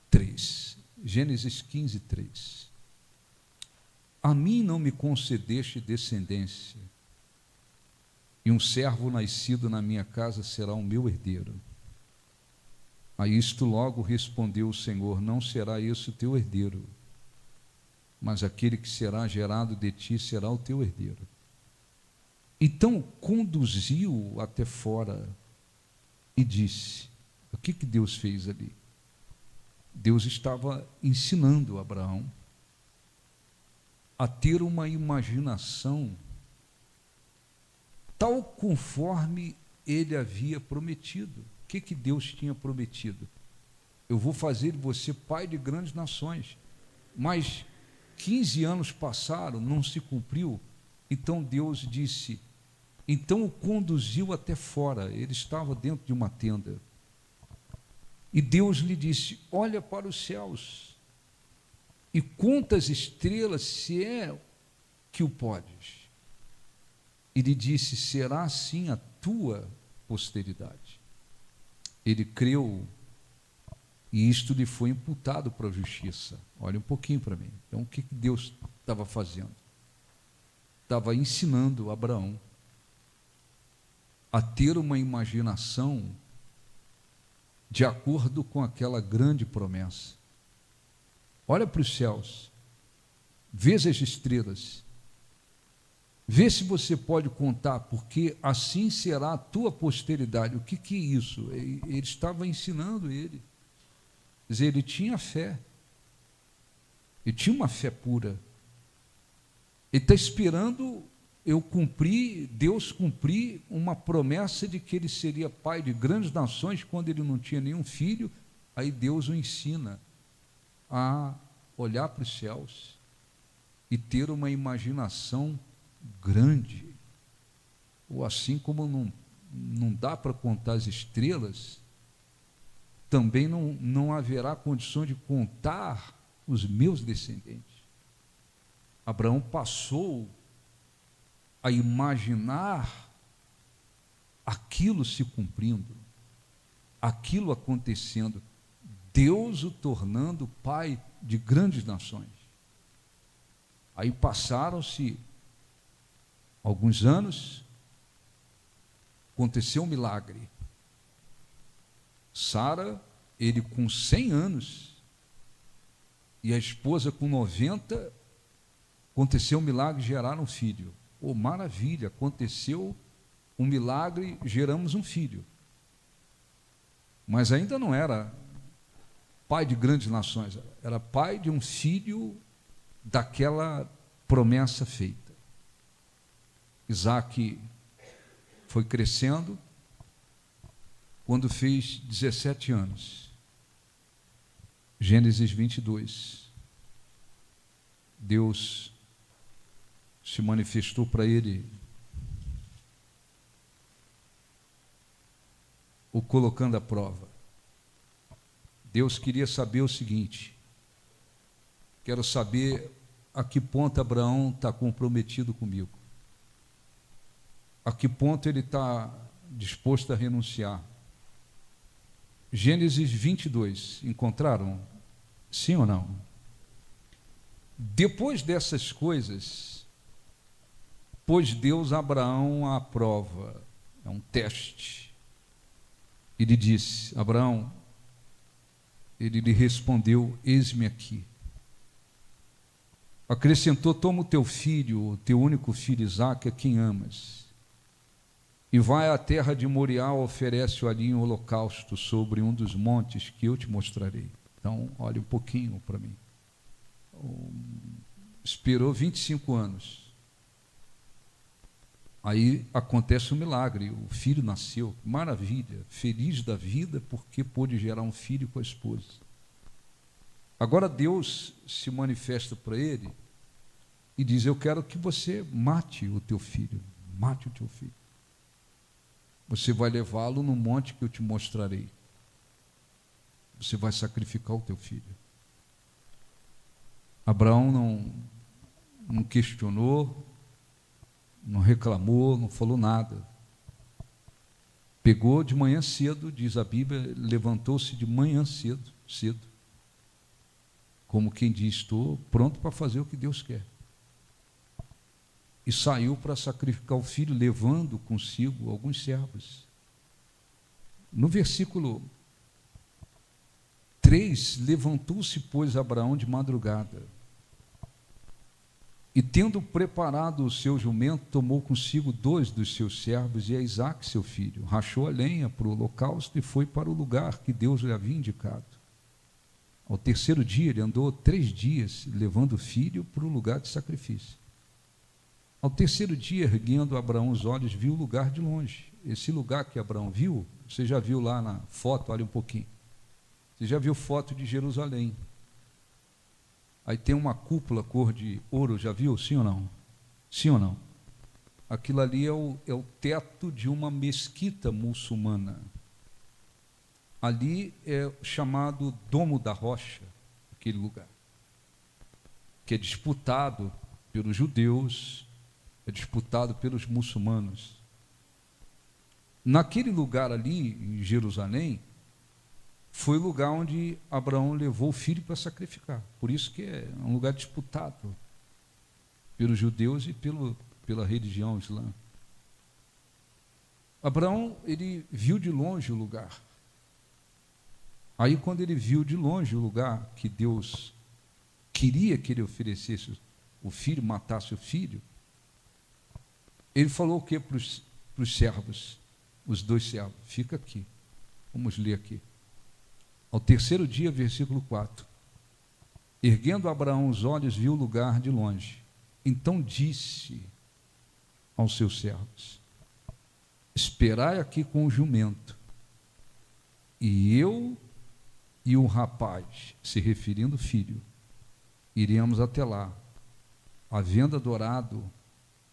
3. Gênesis 15, 3. A mim não me concedeste descendência, e um servo nascido na minha casa será o meu herdeiro. A isto logo respondeu o Senhor: não será esse o teu herdeiro, mas aquele que será gerado de ti será o teu herdeiro. Então conduziu até fora e disse: o que Deus fez ali? Deus estava ensinando Abraão a ter uma imaginação tal conforme ele havia prometido. O que Deus tinha prometido? Eu vou fazer de você pai de grandes nações. Mas 15 anos passaram, não se cumpriu. Então Deus disse, então o conduziu até fora. Ele estava dentro de uma tenda. E Deus lhe disse: olha para os céus e conta as estrelas, se é que o podes. E lhe disse: será assim a tua posteridade. Ele creu, e isto lhe foi imputado para a justiça. Olha um pouquinho para mim. Então, o que Deus estava fazendo? estava ensinando Abraão a ter uma imaginação de acordo com aquela grande promessa. Olha para os céus, vê as estrelas, vê se você pode contar, porque assim será a tua posteridade. O que é isso? Ele estava ensinando ele. Quer dizer, ele tinha fé, ele tinha uma fé pura. Ele está esperando Deus cumprir uma promessa de que ele seria pai de grandes nações quando ele não tinha nenhum filho. Aí Deus o ensina a olhar para os céus e ter uma imaginação grande. Ou assim como não dá para contar as estrelas, também não haverá condição de contar os meus descendentes. Abraão passou a imaginar aquilo se cumprindo, aquilo acontecendo, Deus o tornando pai de grandes nações. Aí passaram-se alguns anos, aconteceu um milagre. Sara, ele com 100 anos, e a esposa com 90, aconteceu um milagre, geraram um filho. Oh, maravilha, aconteceu um milagre, geramos um filho. Mas ainda não era pai de grandes nações, era pai de um filho daquela promessa feita. Isaac foi crescendo, quando fez 17 anos. Gênesis 22. Deus se manifestou para ele, o colocando à prova. Deus queria saber o seguinte: quero saber a que ponto Abraão está comprometido comigo, a que ponto ele está disposto a renunciar. Gênesis 22, encontraram? Sim ou não? Depois dessas coisas, pôs Deus a Abraão à prova, é um teste. Ele disse: Abraão, ele lhe respondeu: eis-me aqui. Acrescentou: toma o teu filho, o teu único filho Isaque, a quem amas, e vai à terra de Moriá, oferece-o ali em holocausto sobre um dos montes que eu te mostrarei. Então, olhe um pouquinho para mim. Esperou 25 anos. Aí acontece um milagre, o filho nasceu, maravilha, feliz da vida, porque pôde gerar um filho com a esposa. Agora Deus se manifesta para ele e diz: eu quero que você mate o teu filho, mate o teu filho. Você vai levá-lo no monte que eu te mostrarei. Você vai sacrificar o teu filho. Abraão não questionou, não reclamou, não falou nada. Pegou de manhã cedo, diz a Bíblia, levantou-se de manhã cedo, como quem diz: estou pronto para fazer o que Deus quer. E saiu para sacrificar o filho, levando consigo alguns servos. No versículo 3, levantou-se, pois, Abraão de madrugada, e tendo preparado o seu jumento, tomou consigo 2 dos seus servos e a Isaque seu filho, rachou a lenha para o holocausto e foi para o lugar que Deus lhe havia indicado. Ao terceiro dia, ele andou 3 dias, levando o filho para o lugar de sacrifício. Ao terceiro dia, erguendo Abraão os olhos, viu o lugar de longe. Esse lugar que Abraão viu, você já viu lá na foto, olha um pouquinho. Você já viu foto de Jerusalém. Aí tem uma cúpula cor de ouro, já viu? Sim ou não? Sim ou não? Aquilo ali é o teto de uma mesquita muçulmana. Ali é chamado Domo da Rocha, aquele lugar, que é disputado pelos judeus, é disputado pelos muçulmanos. Naquele lugar ali, em Jerusalém, foi o lugar onde Abraão levou o filho para sacrificar. Por isso que é um lugar disputado pelos judeus e pela religião islã. Abraão, ele viu de longe o lugar. Aí, quando ele viu de longe o lugar que Deus queria que ele oferecesse o filho, matasse o filho, ele falou o que para os servos, os 2 servos? Fica aqui, vamos ler aqui. Ao terceiro dia, versículo 4. Erguendo Abraão os olhos, viu o lugar de longe. Então disse aos seus servos: esperai aqui com o jumento, e eu e o rapaz, se referindo ao filho, iremos até lá. Havendo adorado,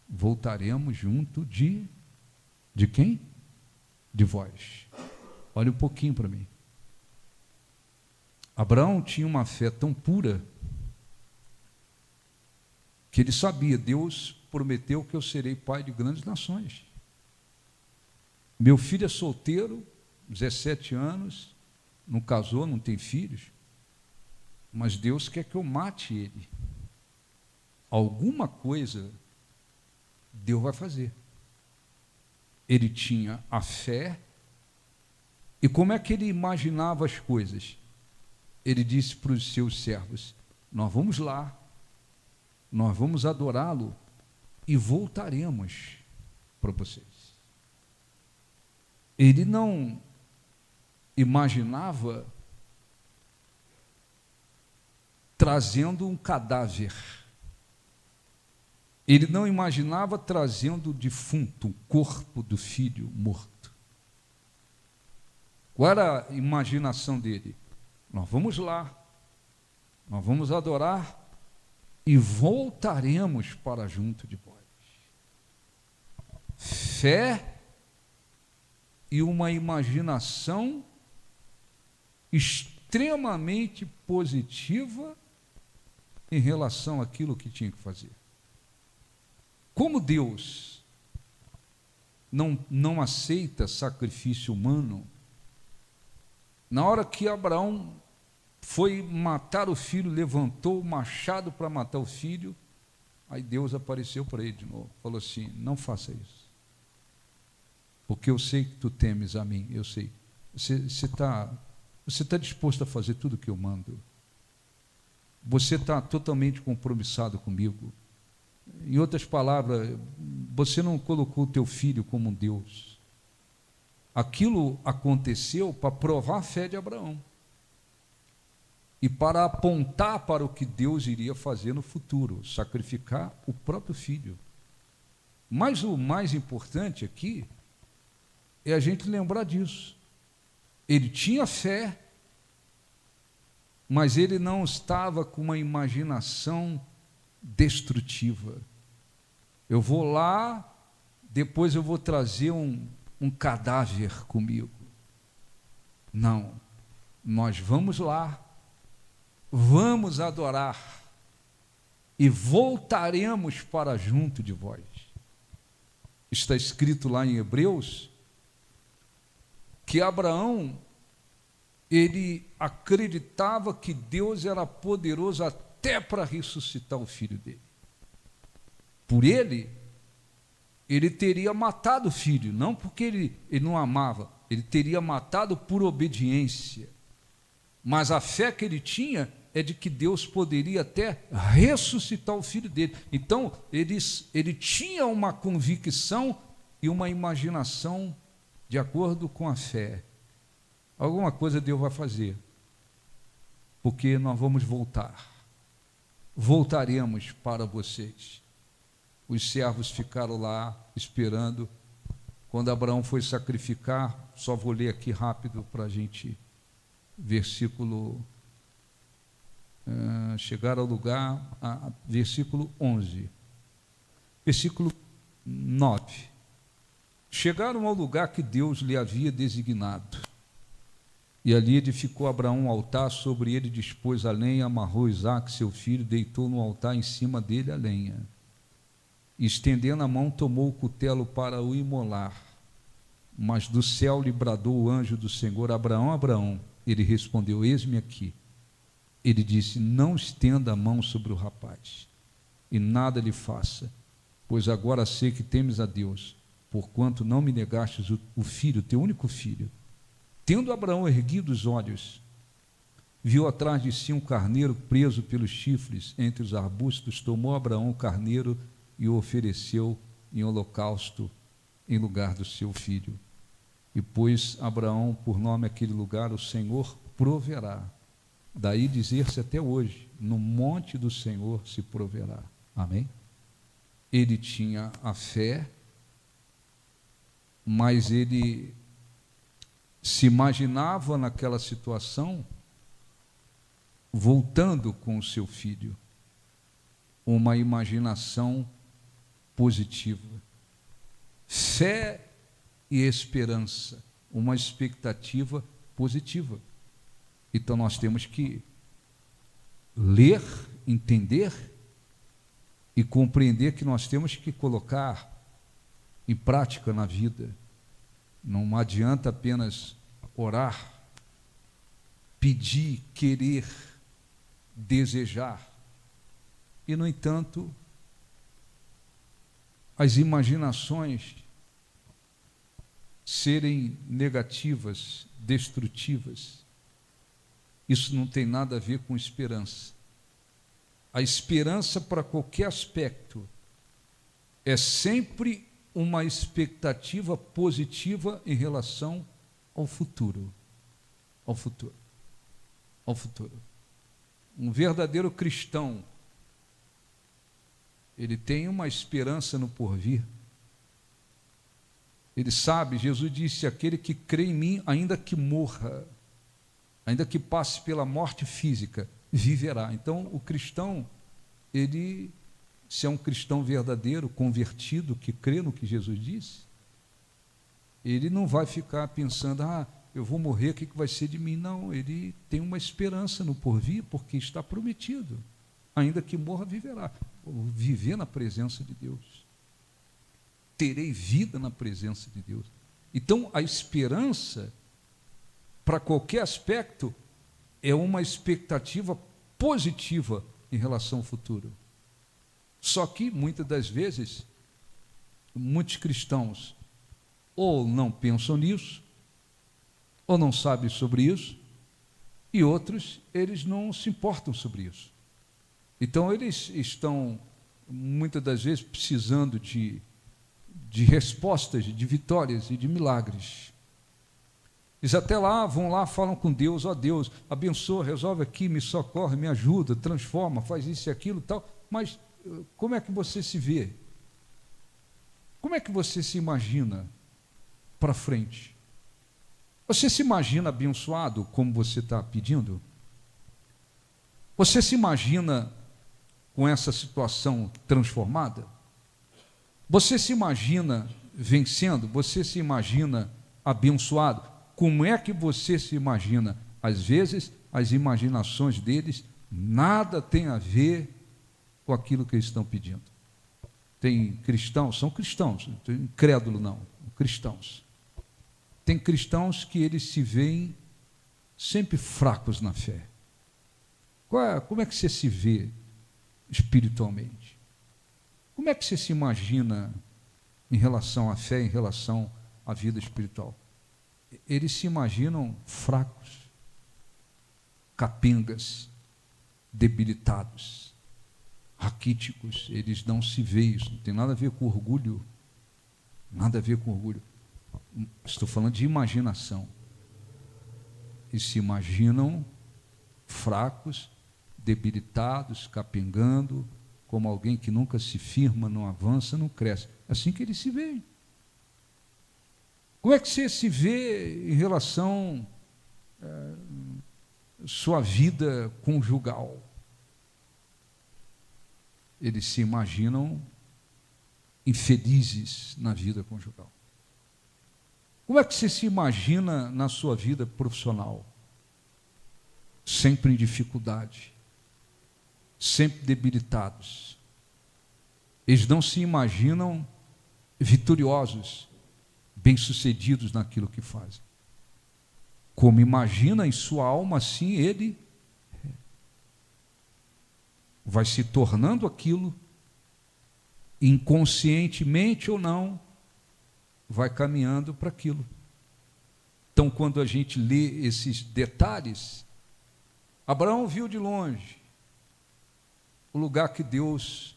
voltaremos junto de quem? De vós. Olha um pouquinho para mim. Abraão tinha uma fé tão pura que ele sabia, Deus prometeu que eu serei pai de grandes nações. Meu filho é solteiro, 17 anos, não casou, não tem filhos, mas Deus quer que eu mate ele. Alguma coisa Deus vai fazer. Ele tinha a fé, e como é que ele imaginava as coisas? Ele disse para os seus servos: nós vamos lá, nós vamos adorá-lo e voltaremos para vocês. Ele não imaginava trazendo um cadáver. Ele não imaginava trazendo o defunto, o corpo do filho morto. Qual era a imaginação dele? Nós vamos lá, nós vamos adorar e voltaremos para junto de vós. Fé e uma imaginação extremamente positiva em relação àquilo que tinha que fazer. Como Deus não aceita sacrifício humano, na hora que Abraão foi matar o filho, levantou o machado para matar o filho, aí Deus apareceu para ele de novo, falou assim: não faça isso, porque eu sei que tu temes a mim, eu sei, você está disposto a fazer tudo o que eu mando, você está totalmente compromissado comigo. Em outras palavras, você não colocou o teu filho como um Deus. Aquilo aconteceu para provar a fé de Abraão e para apontar para o que Deus iria fazer no futuro, sacrificar o próprio filho. Mas o mais importante aqui é a gente lembrar disso. Ele tinha fé, mas ele não estava com uma imaginação destrutiva. Eu vou lá, depois eu vou trazer um cadáver comigo. Não, nós vamos lá, vamos adorar e voltaremos para junto de vós. Está escrito lá em Hebreus que Abraão, ele acreditava que Deus era poderoso até para ressuscitar o filho dele. Por ele teria matado o filho, não porque ele não amava, ele teria matado por obediência. Mas a fé que ele tinha é de que Deus poderia até ressuscitar o filho dele. Então, ele tinha uma convicção e uma imaginação de acordo com a fé. Alguma coisa Deus vai fazer, porque nós vamos voltar. Voltaremos para vocês. Os servos ficaram lá esperando. Quando Abraão foi sacrificar, só vou ler aqui rápido para a gente, versículo, chegar ao lugar, versículo 11. Versículo 9. Chegaram ao lugar que Deus lhe havia designado. E ali edificou Abraão um altar, sobre ele dispôs a lenha, amarrou Isaque, seu filho, deitou no altar em cima dele a lenha. E, estendendo a mão, tomou o cutelo para o imolar. Mas do céu lhe bradou o anjo do Senhor: Abraão, Abraão. Ele respondeu: eis-me aqui. Ele disse: não estenda a mão sobre o rapaz, e nada lhe faça, Pois agora sei que temes a Deus, porquanto não me negastes o filho, teu único filho. Tendo Abraão erguido os olhos, viu atrás de si um carneiro preso pelos chifres entre os arbustos. Tomou Abraão o carneiro e o ofereceu em holocausto em lugar do seu filho. E pôs Abraão por nome aquele lugar: o Senhor proverá. Daí dizer-se até hoje: no monte do Senhor se proverá. Amém? Ele tinha a fé, mas ele se imaginava naquela situação voltando com o seu filho. Uma imaginação positiva. Fé e esperança, uma expectativa positiva. Então nós temos que ler, entender e compreender que nós temos que colocar em prática na vida. Não adianta apenas orar, pedir, querer, desejar. E, no entanto, as imaginações serem negativas, destrutivas, isso não tem nada a ver com esperança. A esperança, para qualquer aspecto, é sempre uma expectativa positiva em relação ao futuro. Ao futuro. Ao futuro. Um verdadeiro cristão, ele tem uma esperança no porvir. Ele sabe, Jesus disse: aquele que crê em mim, ainda que morra, ainda que passe pela morte física, viverá. Então, o cristão, ele, se é um cristão verdadeiro, convertido, que crê no que Jesus disse, ele não vai ficar pensando: eu vou morrer, o que vai ser de mim? Não, ele tem uma esperança no porvir, porque está prometido. Ainda que morra, viverá. Vou viver na presença de Deus. Terei vida na presença de Deus. Então, a esperança, para qualquer aspecto, é uma expectativa positiva em relação ao futuro. Só que, muitas das vezes, muitos cristãos ou não pensam nisso, ou não sabem sobre isso, e outros, eles não se importam sobre isso. Então, eles estão, muitas das vezes, precisando de respostas, de vitórias e de milagres. Eles até lá, vão lá, falam com Deus: ó Deus, abençoa, resolve aqui, me socorre, me ajuda, transforma, faz isso e aquilo e tal. Mas como é que você se vê? Como é que você se imagina para frente? Você se imagina abençoado como você está pedindo? Você se imagina com essa situação transformada? Você se imagina vencendo? Você se imagina abençoado? Como é que você se imagina? Às vezes, as imaginações deles nada tem a ver com aquilo que eles estão pedindo. Tem cristãos, são cristãos, não tem incrédulo não, cristãos. Tem cristãos que eles se veem sempre fracos na fé. Como é que você se vê espiritualmente? Como é que você se imagina em relação à fé, em relação à vida espiritual? Eles se imaginam fracos, capengas, debilitados, raquíticos. Eles não se veem, isso não tem nada a ver com orgulho, nada a ver com orgulho. Estou falando de imaginação. Eles se imaginam fracos, debilitados, capengando, como alguém que nunca se firma, não avança, não cresce. É assim que eles se veem. Como é que você se vê em relação à sua vida conjugal? Eles se imaginam infelizes na vida conjugal. Como é que você se imagina na sua vida profissional? Sempre em dificuldade, sempre debilitados. Eles não se imaginam vitoriosos, bem-sucedidos naquilo que fazem. Como imagina em sua alma, assim ele vai se tornando aquilo inconscientemente ou não, vai caminhando para aquilo. Então, quando a gente lê esses detalhes, Abraão viu de longe o lugar que Deus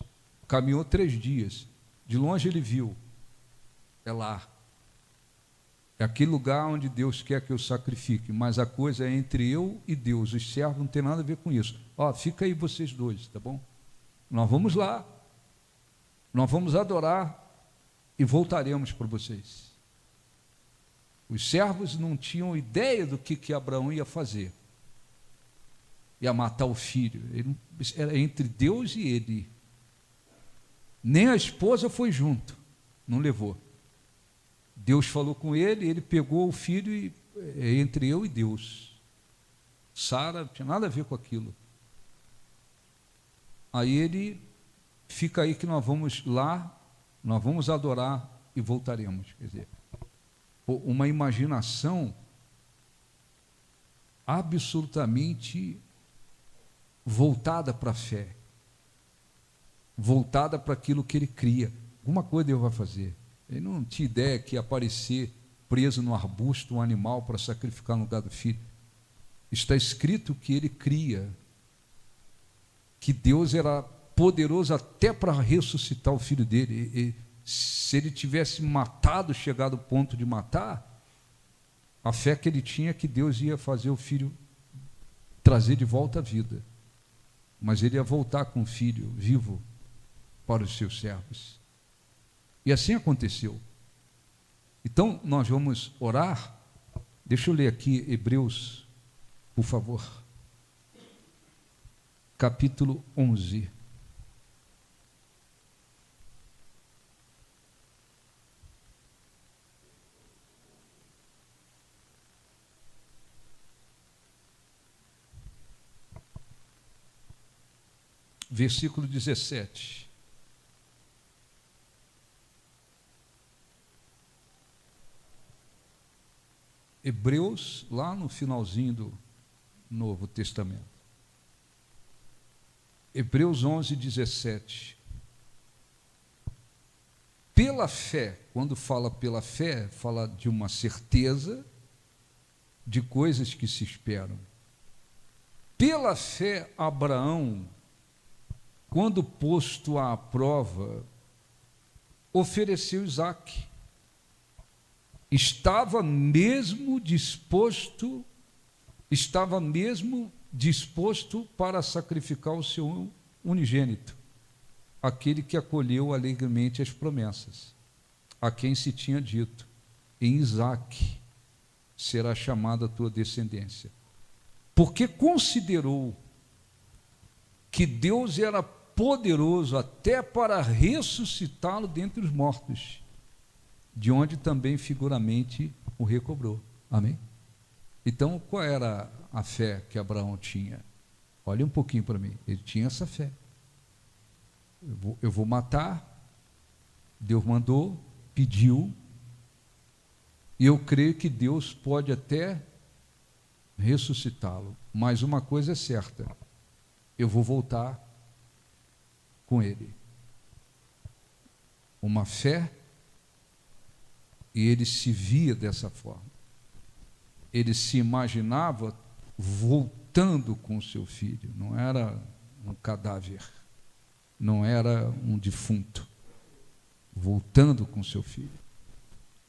caminhou 3 dias. De longe ele viu, é lá. É aquele lugar onde Deus quer que eu sacrifique, mas a coisa é entre eu e Deus. Os servos não tem nada a ver com isso. Ó, fica aí vocês dois, tá bom? Nós vamos lá, nós vamos adorar e voltaremos para vocês. Os servos não tinham ideia do que Abraão ia fazer. Ia matar o filho. Era entre Deus e ele. Nem a esposa foi junto, não levou. Deus falou com ele, ele pegou o filho e é entre eu e Deus. Sara não tinha nada a ver com aquilo. Aí ele, fica aí que nós vamos lá, nós vamos adorar e voltaremos. Quer dizer, uma imaginação absolutamente voltada para a fé, voltada para aquilo que ele cria. Alguma coisa Deus vai fazer. Ele não tinha ideia que ia aparecer preso no arbusto um animal para sacrificar no lugar do filho. Está escrito que ele cria, que Deus era poderoso até para ressuscitar o filho dele. E se ele tivesse matado, chegado ao ponto de matar, a fé que ele tinha é que Deus ia fazer o filho trazer de volta a vida. Mas ele ia voltar com o filho vivo para os seus servos. E assim aconteceu. Então, nós vamos orar. Deixa eu ler aqui Hebreus, por favor. Capítulo 11. Versículo 17. Hebreus, lá no finalzinho do Novo Testamento. Hebreus 11, 17. Pela fé, quando fala pela fé, fala de uma certeza de coisas que se esperam. Pela fé, Abraão, quando posto à prova, ofereceu Isaque. Estava mesmo disposto para sacrificar o seu unigênito, aquele que acolheu alegremente as promessas, a quem se tinha dito: em Isaque será chamada a tua descendência, porque considerou que Deus era poderoso até para ressuscitá-lo dentre os mortos, de onde também figuramente o recobrou. Amém? Então, qual era a fé que Abraão tinha? Olha um pouquinho para mim. Ele tinha essa fé. Eu vou matar. Deus mandou, pediu. E eu creio que Deus pode até ressuscitá-lo. Mas uma coisa é certa: eu vou voltar com ele. Uma fé. E ele se via dessa forma. Ele se imaginava voltando com o seu filho. Não era um cadáver, não era um defunto. Voltando com o seu filho.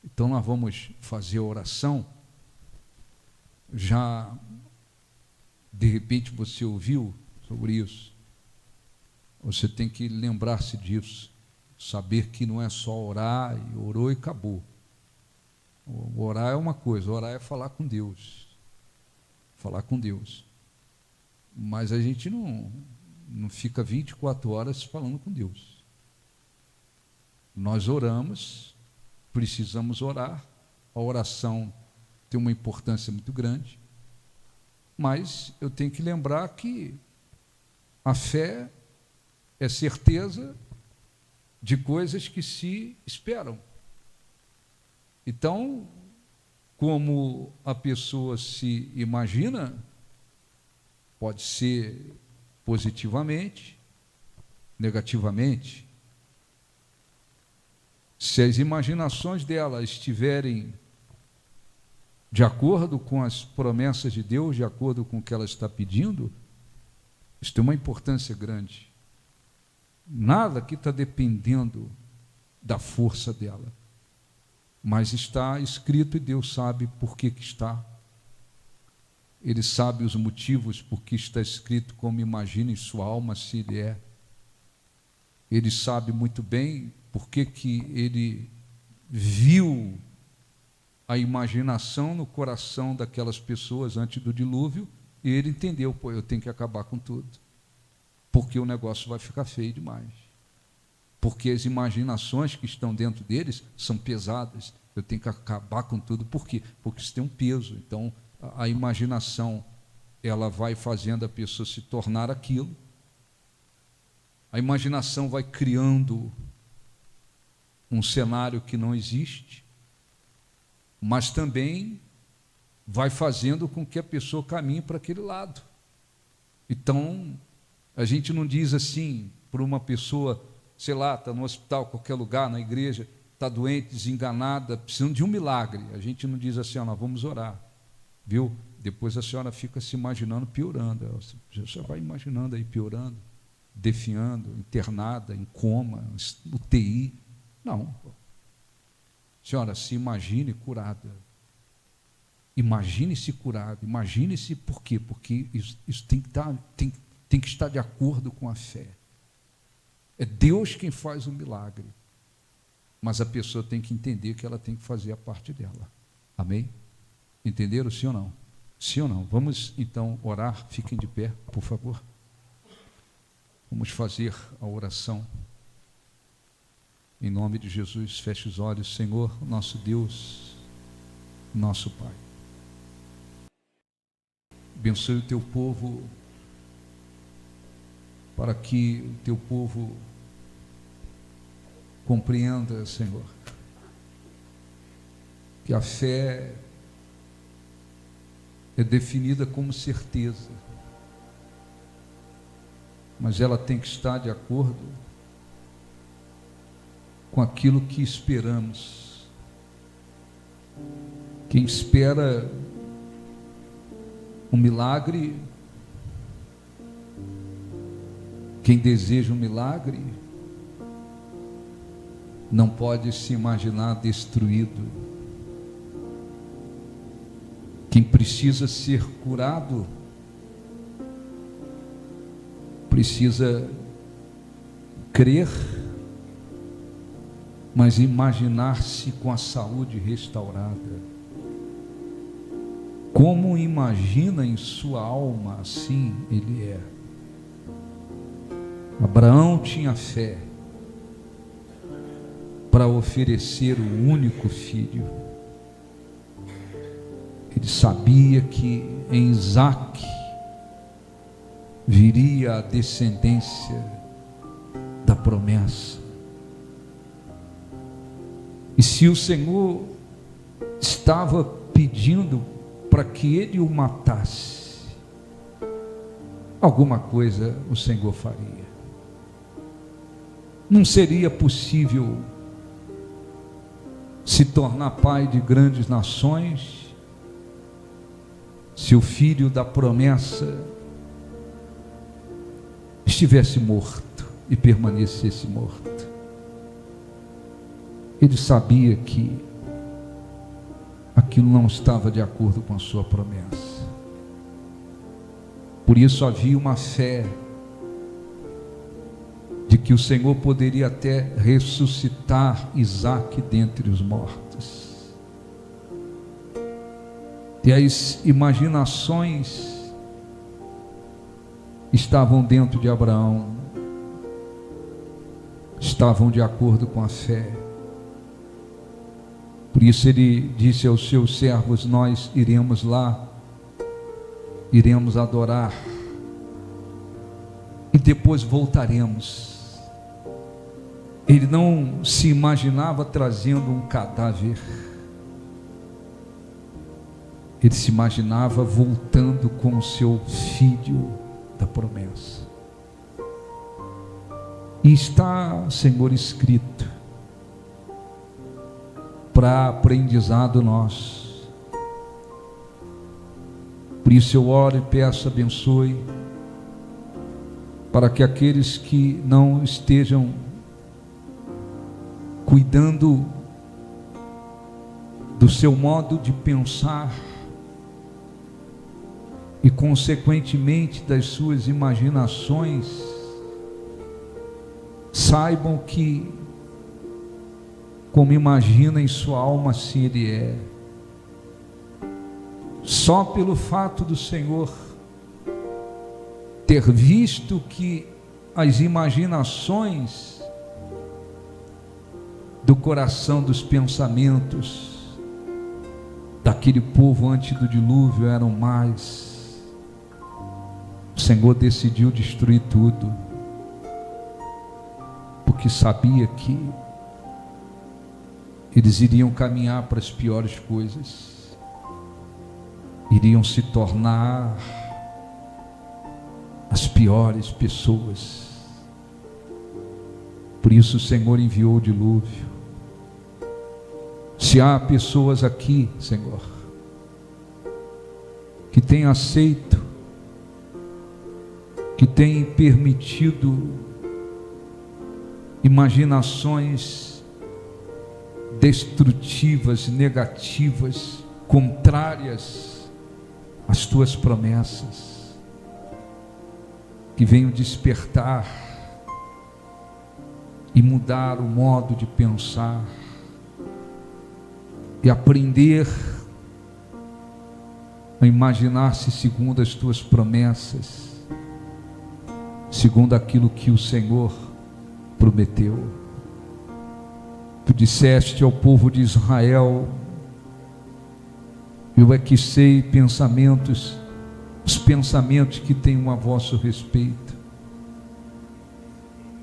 Então nós vamos fazer a oração. Já, de repente, você ouviu sobre isso. Você tem que lembrar-se disso. Saber que não é só orar, e orou e acabou. Orar é uma coisa, orar é falar com Deus. Falar com Deus. Mas a gente não fica 24 horas falando com Deus. Nós oramos, precisamos orar. A oração tem uma importância muito grande. Mas eu tenho que lembrar que a fé é certeza de coisas que se esperam. Então, como a pessoa se imagina, pode ser positivamente, negativamente, Se as imaginações dela estiverem de acordo com as promessas de Deus, de acordo com o que ela está pedindo, isso tem uma importância grande. Nada aqui está dependendo da força dela, mas está escrito e Deus sabe por que está. Ele sabe os motivos por que está escrito, como imagina em sua alma se ele é. Ele sabe muito bem por que ele viu a imaginação no coração daquelas pessoas antes do dilúvio, e ele entendeu, pô, eu tenho que acabar com tudo, porque o negócio vai ficar feio demais, porque as imaginações que estão dentro deles são pesadas, eu tenho que acabar com tudo. Por quê? Porque isso tem um peso. Então a imaginação, ela vai fazendo a pessoa se tornar aquilo, a imaginação vai criando um cenário que não existe, mas também vai fazendo com que a pessoa caminhe para aquele lado. Então, a gente não diz assim para uma pessoa, sei lá, está no hospital, qualquer lugar, na igreja, está doente, desenganada, precisando de um milagre. A gente não diz assim, nós vamos orar, viu? Depois a senhora fica se imaginando piorando. Você vai imaginando aí piorando, definhando, internada, em coma, UTI. Não. Senhora, se imagine curada. Imagine-se curada. Imagine-se por quê? Porque isso tem que estar de acordo com a fé. É Deus quem faz o milagre. Mas a pessoa tem que entender que ela tem que fazer a parte dela. Amém? Entenderam? Sim ou não? Sim ou não? Vamos então orar. Fiquem de pé, por favor. Vamos fazer a oração. Em nome de Jesus, feche os olhos. Senhor, nosso Deus, nosso Pai. Abençoe o teu povo, para que o teu povo compreenda, Senhor, que a fé é definida como certeza, mas ela tem que estar de acordo com aquilo que esperamos. Quem espera um milagre, quem deseja um milagre, não pode se imaginar destruído. Quem precisa ser curado, precisa crer, mas imaginar-se com a saúde restaurada. Como imagina em sua alma, assim ele é. Abraão tinha fé para oferecer o único filho. Ele sabia que em Isaque viria a descendência da promessa. E se o Senhor estava pedindo para que ele o matasse, alguma coisa o Senhor faria. Não seria possível se tornar pai de grandes nações se o filho da promessa estivesse morto e permanecesse morto. Ele sabia que aquilo não estava de acordo com a sua promessa. Por isso havia uma fé de que o Senhor poderia até ressuscitar Isaque dentre os mortos. E as imaginações estavam dentro de Abraão, estavam de acordo com a fé. Por isso ele disse aos seus servos: nós iremos lá, iremos adorar e depois voltaremos. Ele não se imaginava trazendo um cadáver, ele se imaginava voltando com o seu filho da promessa. E está, Senhor, escrito para aprendizado nosso. Por isso eu oro e peço, abençoe, para que aqueles que não estejam cuidando do seu modo de pensar e consequentemente das suas imaginações, saibam que, como imagina em sua alma, assim ele é. Só pelo fato do Senhor ter visto que as imaginações do coração, dos pensamentos daquele povo antes do dilúvio eram mais, o Senhor decidiu destruir tudo, porque sabia que eles iriam caminhar para as piores coisas, iriam se tornar as piores pessoas. Por isso o Senhor enviou o dilúvio. Se há pessoas aqui, Senhor, que têm aceito, que têm permitido imaginações destrutivas, negativas, contrárias às tuas promessas, que venham despertar e mudar o modo de pensar e aprender a imaginar-se segundo as tuas promessas, segundo aquilo que o Senhor prometeu. Tu disseste ao povo de Israel: eu é que sei pensamentos, os pensamentos que tenho a vosso respeito,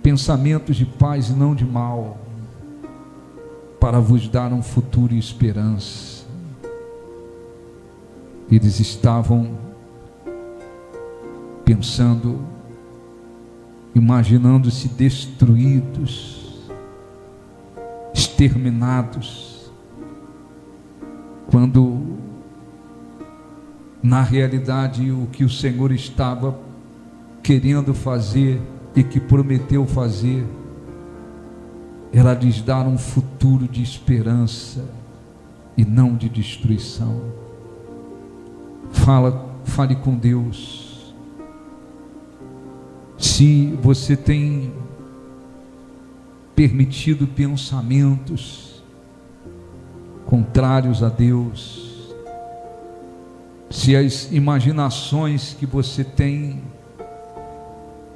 pensamentos de paz e não de mal, para vos dar um futuro e esperança. Eles estavam pensando, imaginando-se destruídos, exterminados, quando na realidade o que o Senhor estava querendo fazer e que prometeu fazer era lhes dar um futuro de esperança e não de destruição. Fale com Deus. Se você tem permitido pensamentos contrários a Deus, se as imaginações que você tem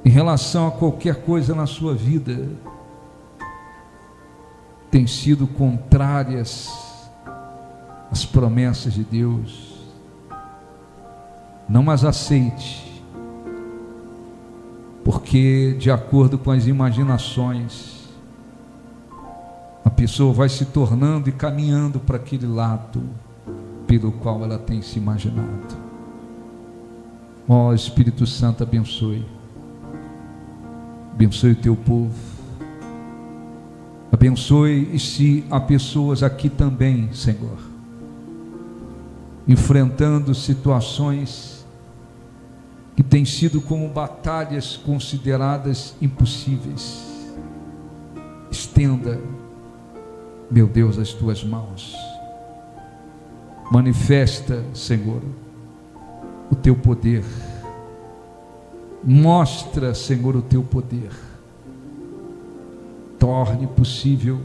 em relação a qualquer coisa na sua vida têm sido contrárias às promessas de Deus, não as aceite, porque de acordo com as imaginações, a pessoa vai se tornando e caminhando para aquele lado pelo qual ela tem se imaginado. Ó Espírito Santo, abençoe o teu povo, abençoe. E se há pessoas aqui também, Senhor, enfrentando situações que têm sido como batalhas consideradas impossíveis, estenda, meu Deus, as tuas mãos, manifesta, Senhor, o teu poder, mostra, Senhor, o teu poder, torne possível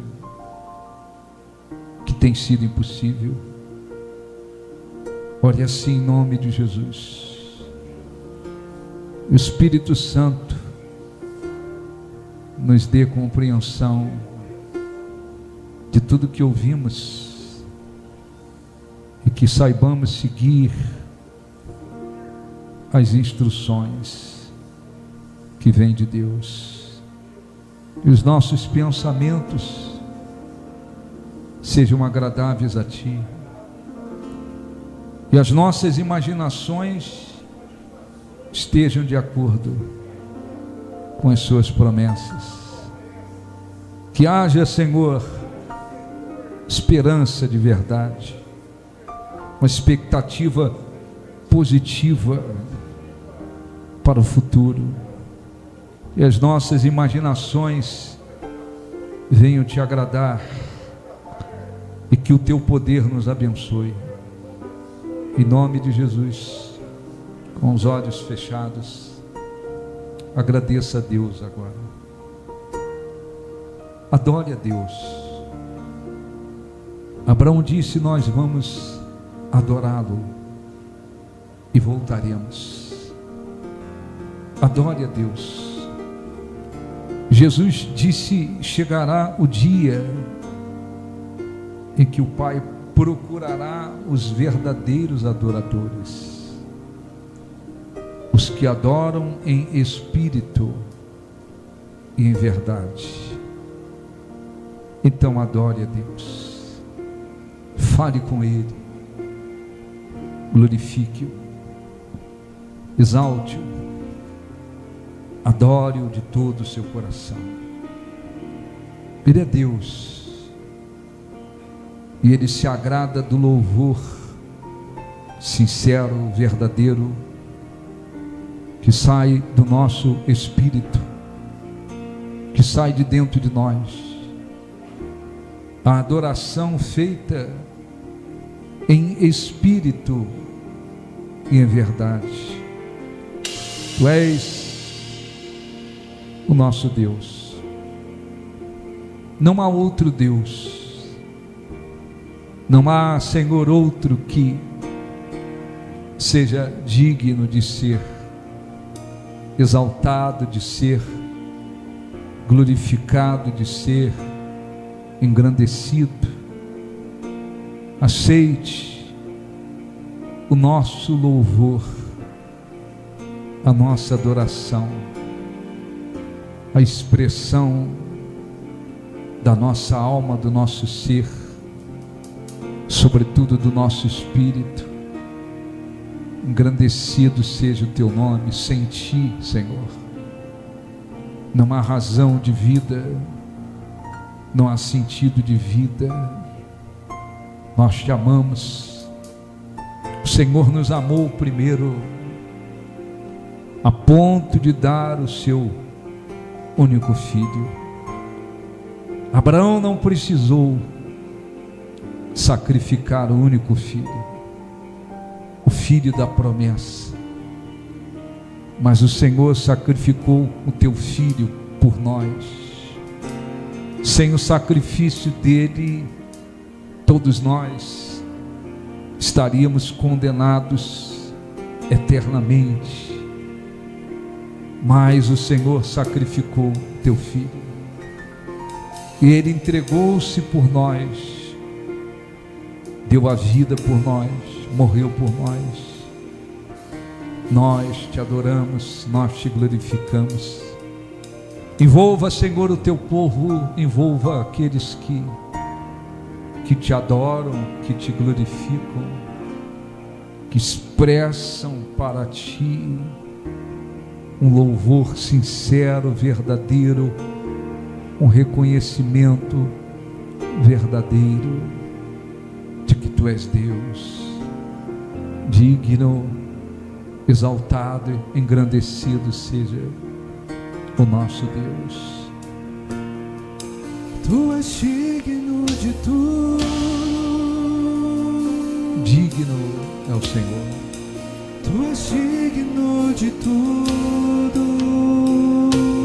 que tem sido impossível. Ore assim em nome de Jesus. O Espírito Santo nos dê compreensão de tudo que ouvimos e que saibamos seguir as instruções que vêm de Deus, e os nossos pensamentos sejam agradáveis a Ti, e as nossas imaginações estejam de acordo com as Suas promessas. Que haja, Senhor, esperança de verdade, uma expectativa positiva para o futuro. E as nossas imaginações venham te agradar e que o teu poder nos abençoe. Em nome de Jesus, com os olhos fechados, agradeça a Deus agora. Adore a Deus. Abraão disse: nós vamos adorá-lo e voltaremos. Adore a Deus. Jesus disse: chegará o dia em que o Pai procurará os verdadeiros adoradores, os que adoram em espírito e em verdade. Então adore a Deus, fale com Ele, glorifique-o, exalte-o, adore-o de todo o seu coração. Ele é Deus e Ele se agrada do louvor sincero, verdadeiro, que sai do nosso espírito, que sai de dentro de nós. A adoração feita em espírito e em verdade. Tu és o nosso Deus. Não há outro Deus. Não há, Senhor, outro que seja digno de ser exaltado, de ser glorificado, de ser engrandecido. Aceite o nosso louvor, a nossa adoração, a expressão da nossa alma, do nosso ser, sobretudo do nosso espírito. Engrandecido seja o teu nome. Sem ti, Senhor, não há razão de vida, não há sentido de vida. Nós te amamos. O Senhor nos amou primeiro, a ponto de dar o seu único filho. Abraão não precisou sacrificar o único filho, o filho da promessa, mas o Senhor sacrificou o teu filho por nós. Sem o sacrifício dele, todos nós estaríamos condenados eternamente, mas o Senhor sacrificou o teu filho, e ele entregou-se por nós, deu a vida por nós, morreu por nós. Nós te adoramos, nós te glorificamos. Envolva, Senhor, o teu povo, envolva aqueles que te adoram, que te glorificam, que expressam para ti um louvor sincero, verdadeiro, um reconhecimento verdadeiro de que tu és Deus, digno, exaltado, engrandecido seja o nosso Deus. Tu és digno de tudo. Digno é o Senhor. Tu és digno de tudo.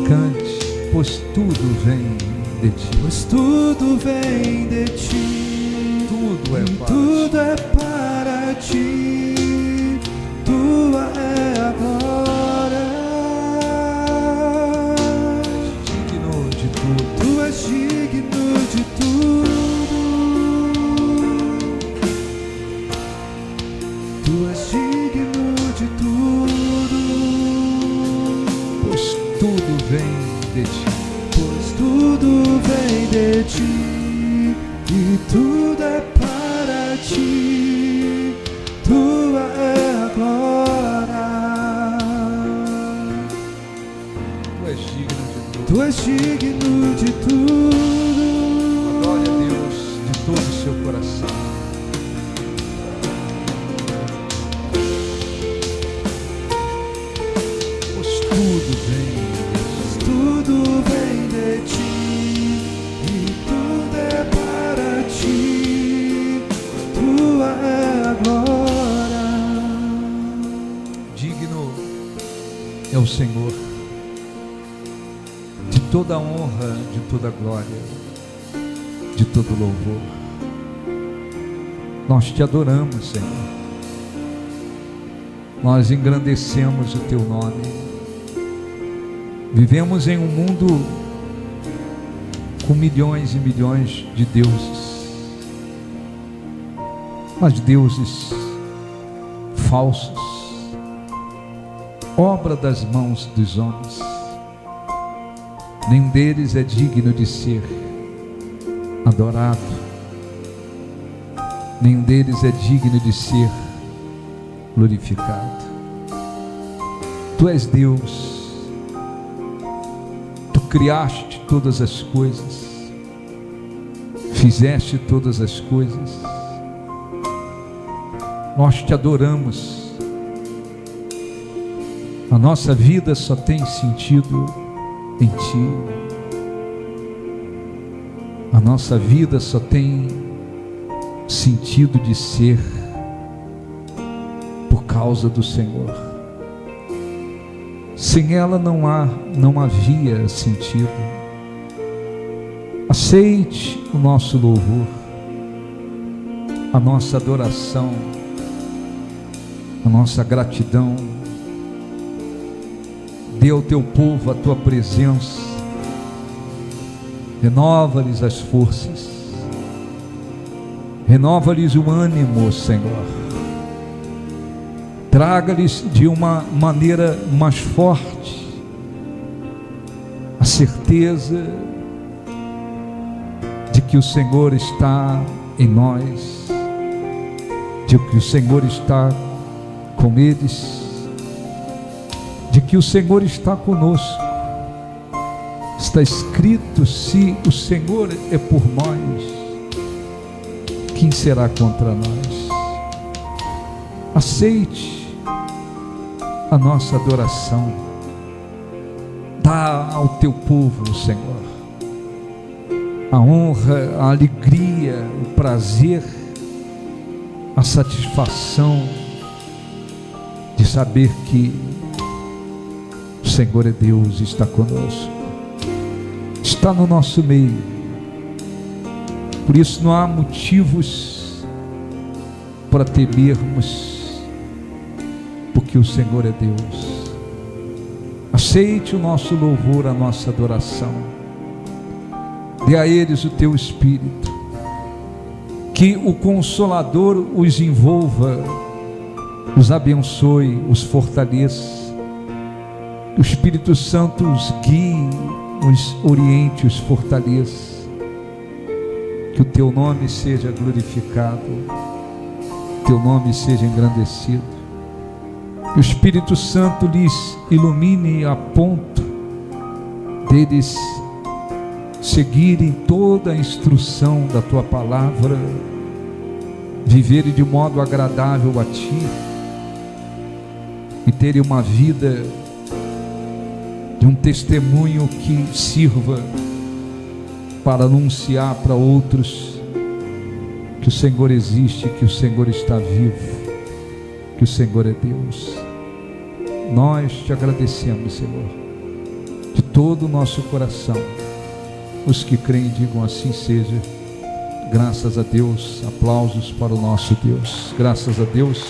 Cante, pois tudo vem de ti. Pois tudo vem de ti. Tudo é para ti. Tudo é para ti. Tua é a glória. Digno de tudo. Tu és digno de tudo. Tu és digno de tudo. Pois tudo vem de ti. Pois tudo vem de ti. E tudo é para ti. Tua é a glória. Tu és digno de tudo. Tu és digno de tudo. Glória a Deus de todos os é o Senhor. De toda honra, de toda glória, de todo louvor. Nós te adoramos, Senhor. Nós engrandecemos o teu nome. Vivemos em um mundo com milhões e milhões de deuses, mas deuses falsos, obra das mãos dos homens. Nenhum deles é digno de ser adorado, nenhum deles é digno de ser glorificado. Tu és Deus, tu criaste todas as coisas, fizeste todas as coisas. Nós te adoramos. A nossa vida só tem sentido em ti. A nossa vida só tem sentido de ser por causa do Senhor. Sem ela não havia sentido. Aceite o nosso louvor, a nossa adoração, a nossa gratidão. Dê ao teu povo a tua presença, renova-lhes as forças, renova-lhes o ânimo, Senhor. Traga-lhes de uma maneira mais forte a certeza de que o Senhor está em nós, de que o Senhor está com eles, de que o Senhor está conosco. Está escrito: se o Senhor é por nós, quem será contra nós? Aceite a nossa adoração. Dá ao teu povo, Senhor, a honra, a alegria, o prazer, a satisfação de saber que o Senhor é Deus, está conosco, está no nosso meio. Por isso não há motivos para temermos, porque o Senhor é Deus. Aceite o nosso louvor, a nossa adoração. Dê a eles o teu Espírito, que o Consolador os envolva, os abençoe, os fortaleça. Que o Espírito Santo os guie, os oriente, os fortaleça. Que o teu nome seja glorificado, teu nome seja engrandecido. Que o Espírito Santo lhes ilumine a ponto deles seguirem toda a instrução da tua palavra, viverem de modo agradável a ti e terem uma vida de um testemunho que sirva para anunciar para outros que o Senhor existe, que o Senhor está vivo, que o Senhor é Deus. Nós te agradecemos, Senhor, de todo o nosso coração. Os que creem digam: assim seja. Graças a Deus. Aplausos para o nosso Deus. Graças a Deus.